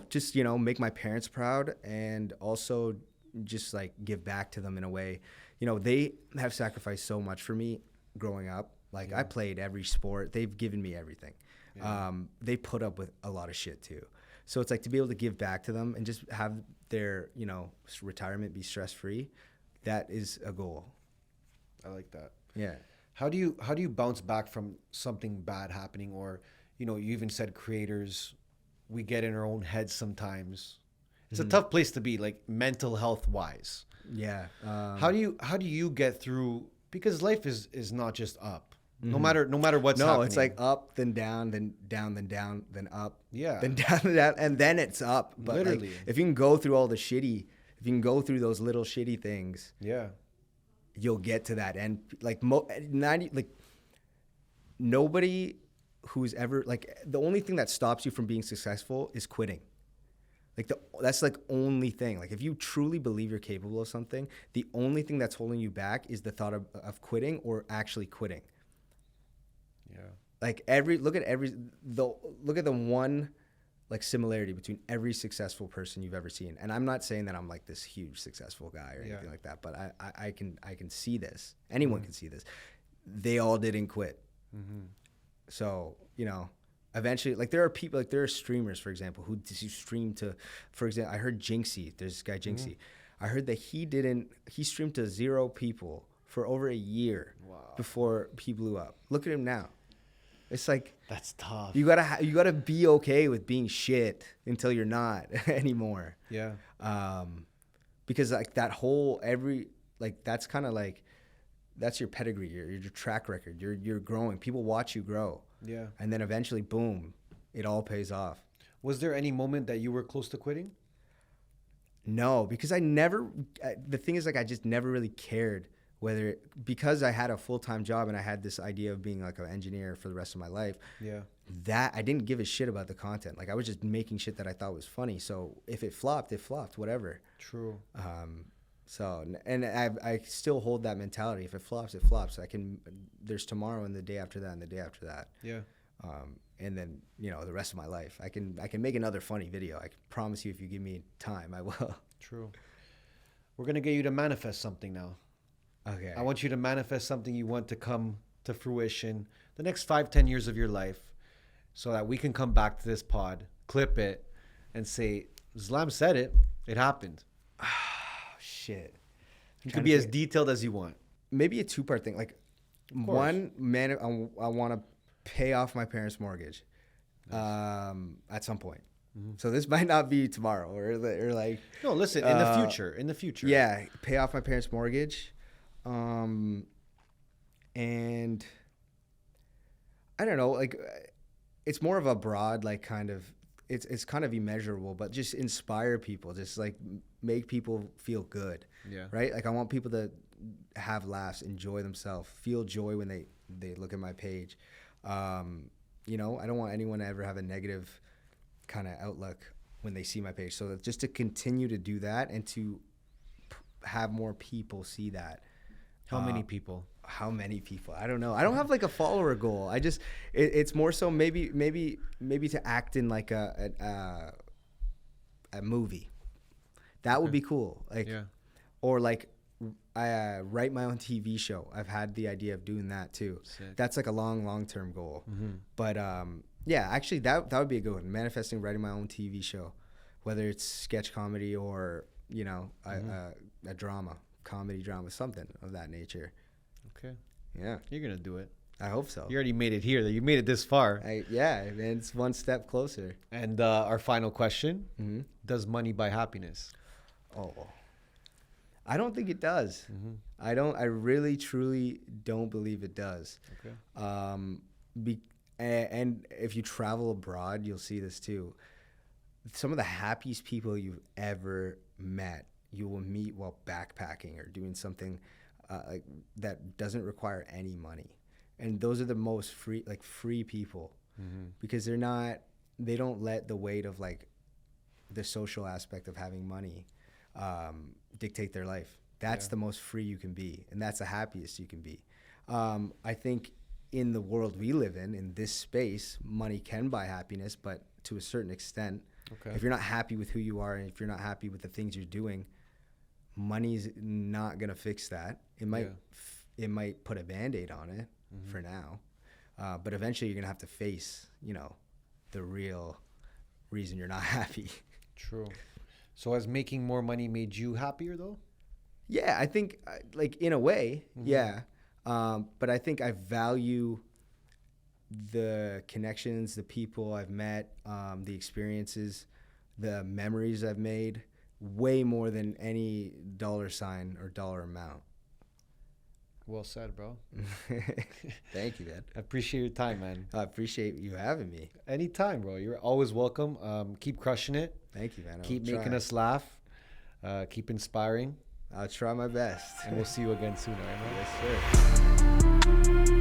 just, make my parents proud, and also just like give back to them in a way. They have sacrificed so much for me growing up. Like I played every sport. They've given me everything. They put up with a lot of shit too. So it's like to be able to give back to them and just have their, retirement be stress-free. That is a goal. I like that. Yeah. How do you bounce back from something bad happening? Or, you even said creators, we get in our own heads sometimes. It's a tough place to be, like mental health wise. Yeah. How do you get through, because life is not just up. No matter what's happening. It's like up, then down, then down, then down, then up. Yeah. Then down, then down, and then it's up. But literally, like, if you can go through all the shitty, if you can go through those little shitty things, yeah, you'll get to that end. Like nobody who's ever like, the only thing that stops you from being successful is quitting. Like that's like only thing. Like if you truly believe you're capable of something, the only thing that's holding you back is the thought of quitting or actually quitting. Yeah. Like look at the one like similarity between every successful person you've ever seen. And I'm not saying that I'm like this huge successful guy or anything like that, but I can see this. Anyone can see this. They all didn't quit. So, eventually, like there are people, like there are streamers, for example, who stream to, for example, I heard Jinxie, there's this guy Jinxie. I heard that he streamed to 0 people for over a year before he blew up. Look at him now. It's like, that's tough. You gotta be okay with being shit until you're not anymore. Yeah. Because like that that's kind of like, that's your pedigree, your track record. You're growing. People watch you grow. Yeah. And then eventually, boom, it all pays off. Was there any moment that you were close to quitting? No, because the thing is, like, I just never really cared because I had a full-time job and I had this idea of being like an engineer for the rest of my life. Yeah. That I didn't give a shit about the content. Like I was just making shit that I thought was funny. So if it flopped, whatever. True. So, and I still hold that mentality. If it flops, it flops. There's tomorrow and the day after that and the day after that. Yeah. And then, the rest of my life, I can make another funny video. I can promise you, if you give me time, I will. True. We're going to get you to manifest something now. Okay. I want you to manifest something you want to come to fruition the next 5-10 years of your life, so that we can come back to this pod, clip it, and say, Zlam said it. It happened. Shit. You can be as detailed as you want. Maybe a 2-part thing. Like, one, man, I want to pay off my parents' mortgage at some point. So this might not be tomorrow or like. No, listen, in the future. In the future. Yeah, pay off my parents' mortgage. And I don't know, like it's more of a broad, like kind of, it's kind of immeasurable, but just inspire people, just like make people feel good. Yeah. Right. Like I want people to have laughs, enjoy themselves, feel joy when they look at my page. I don't want anyone to ever have a negative kind of outlook when they see my page. So just to continue to do that and to have more people see that. How many people? How many people? I don't know. I don't have like a follower goal. I just it's more so maybe to act in like a movie. That would be cool. Like, yeah. Or like I write my own TV show. I've had the idea of doing that too. Sick. That's like a long-term goal. But yeah, actually that would be a good one. Manifesting writing my own TV show, whether it's sketch comedy or a drama. Comedy, drama, something of that nature. Okay. Yeah. You're going to do it. I hope so. You already made it here. You made it this far. Yeah, man, it's one step closer. And our final question, does money buy happiness? Oh, I don't think it does. I really, truly don't believe it does. Okay. And if you travel abroad, you'll see this too. Some of the happiest people you've ever met, you will meet while backpacking or doing something like that doesn't require any money. And those are the most free people because they don't let the weight of like the social aspect of having money dictate their life. That's the most free you can be. And that's the happiest you can be. I think in the world we live in this space, money can buy happiness, but to a certain extent. Okay. If you're not happy with who you are and if you're not happy with the things you're doing, money's not gonna fix that. It might put a Band-Aid on it for now, but eventually you're gonna have to face, the real reason you're not happy. True. So has making more money made you happier though? Yeah, I think like in a way, yeah. But I think I value the connections, the people I've met, the experiences, the memories I've made, way more than any dollar sign or dollar amount. Well said, bro. Thank you, man. I appreciate your time, man. I appreciate you having me. Anytime, bro. You're always welcome. Keep crushing it. Thank you, man. Keep making us laugh. Keep inspiring. I'll try my best. And we'll see you again soon, all right, man? Yes, sir.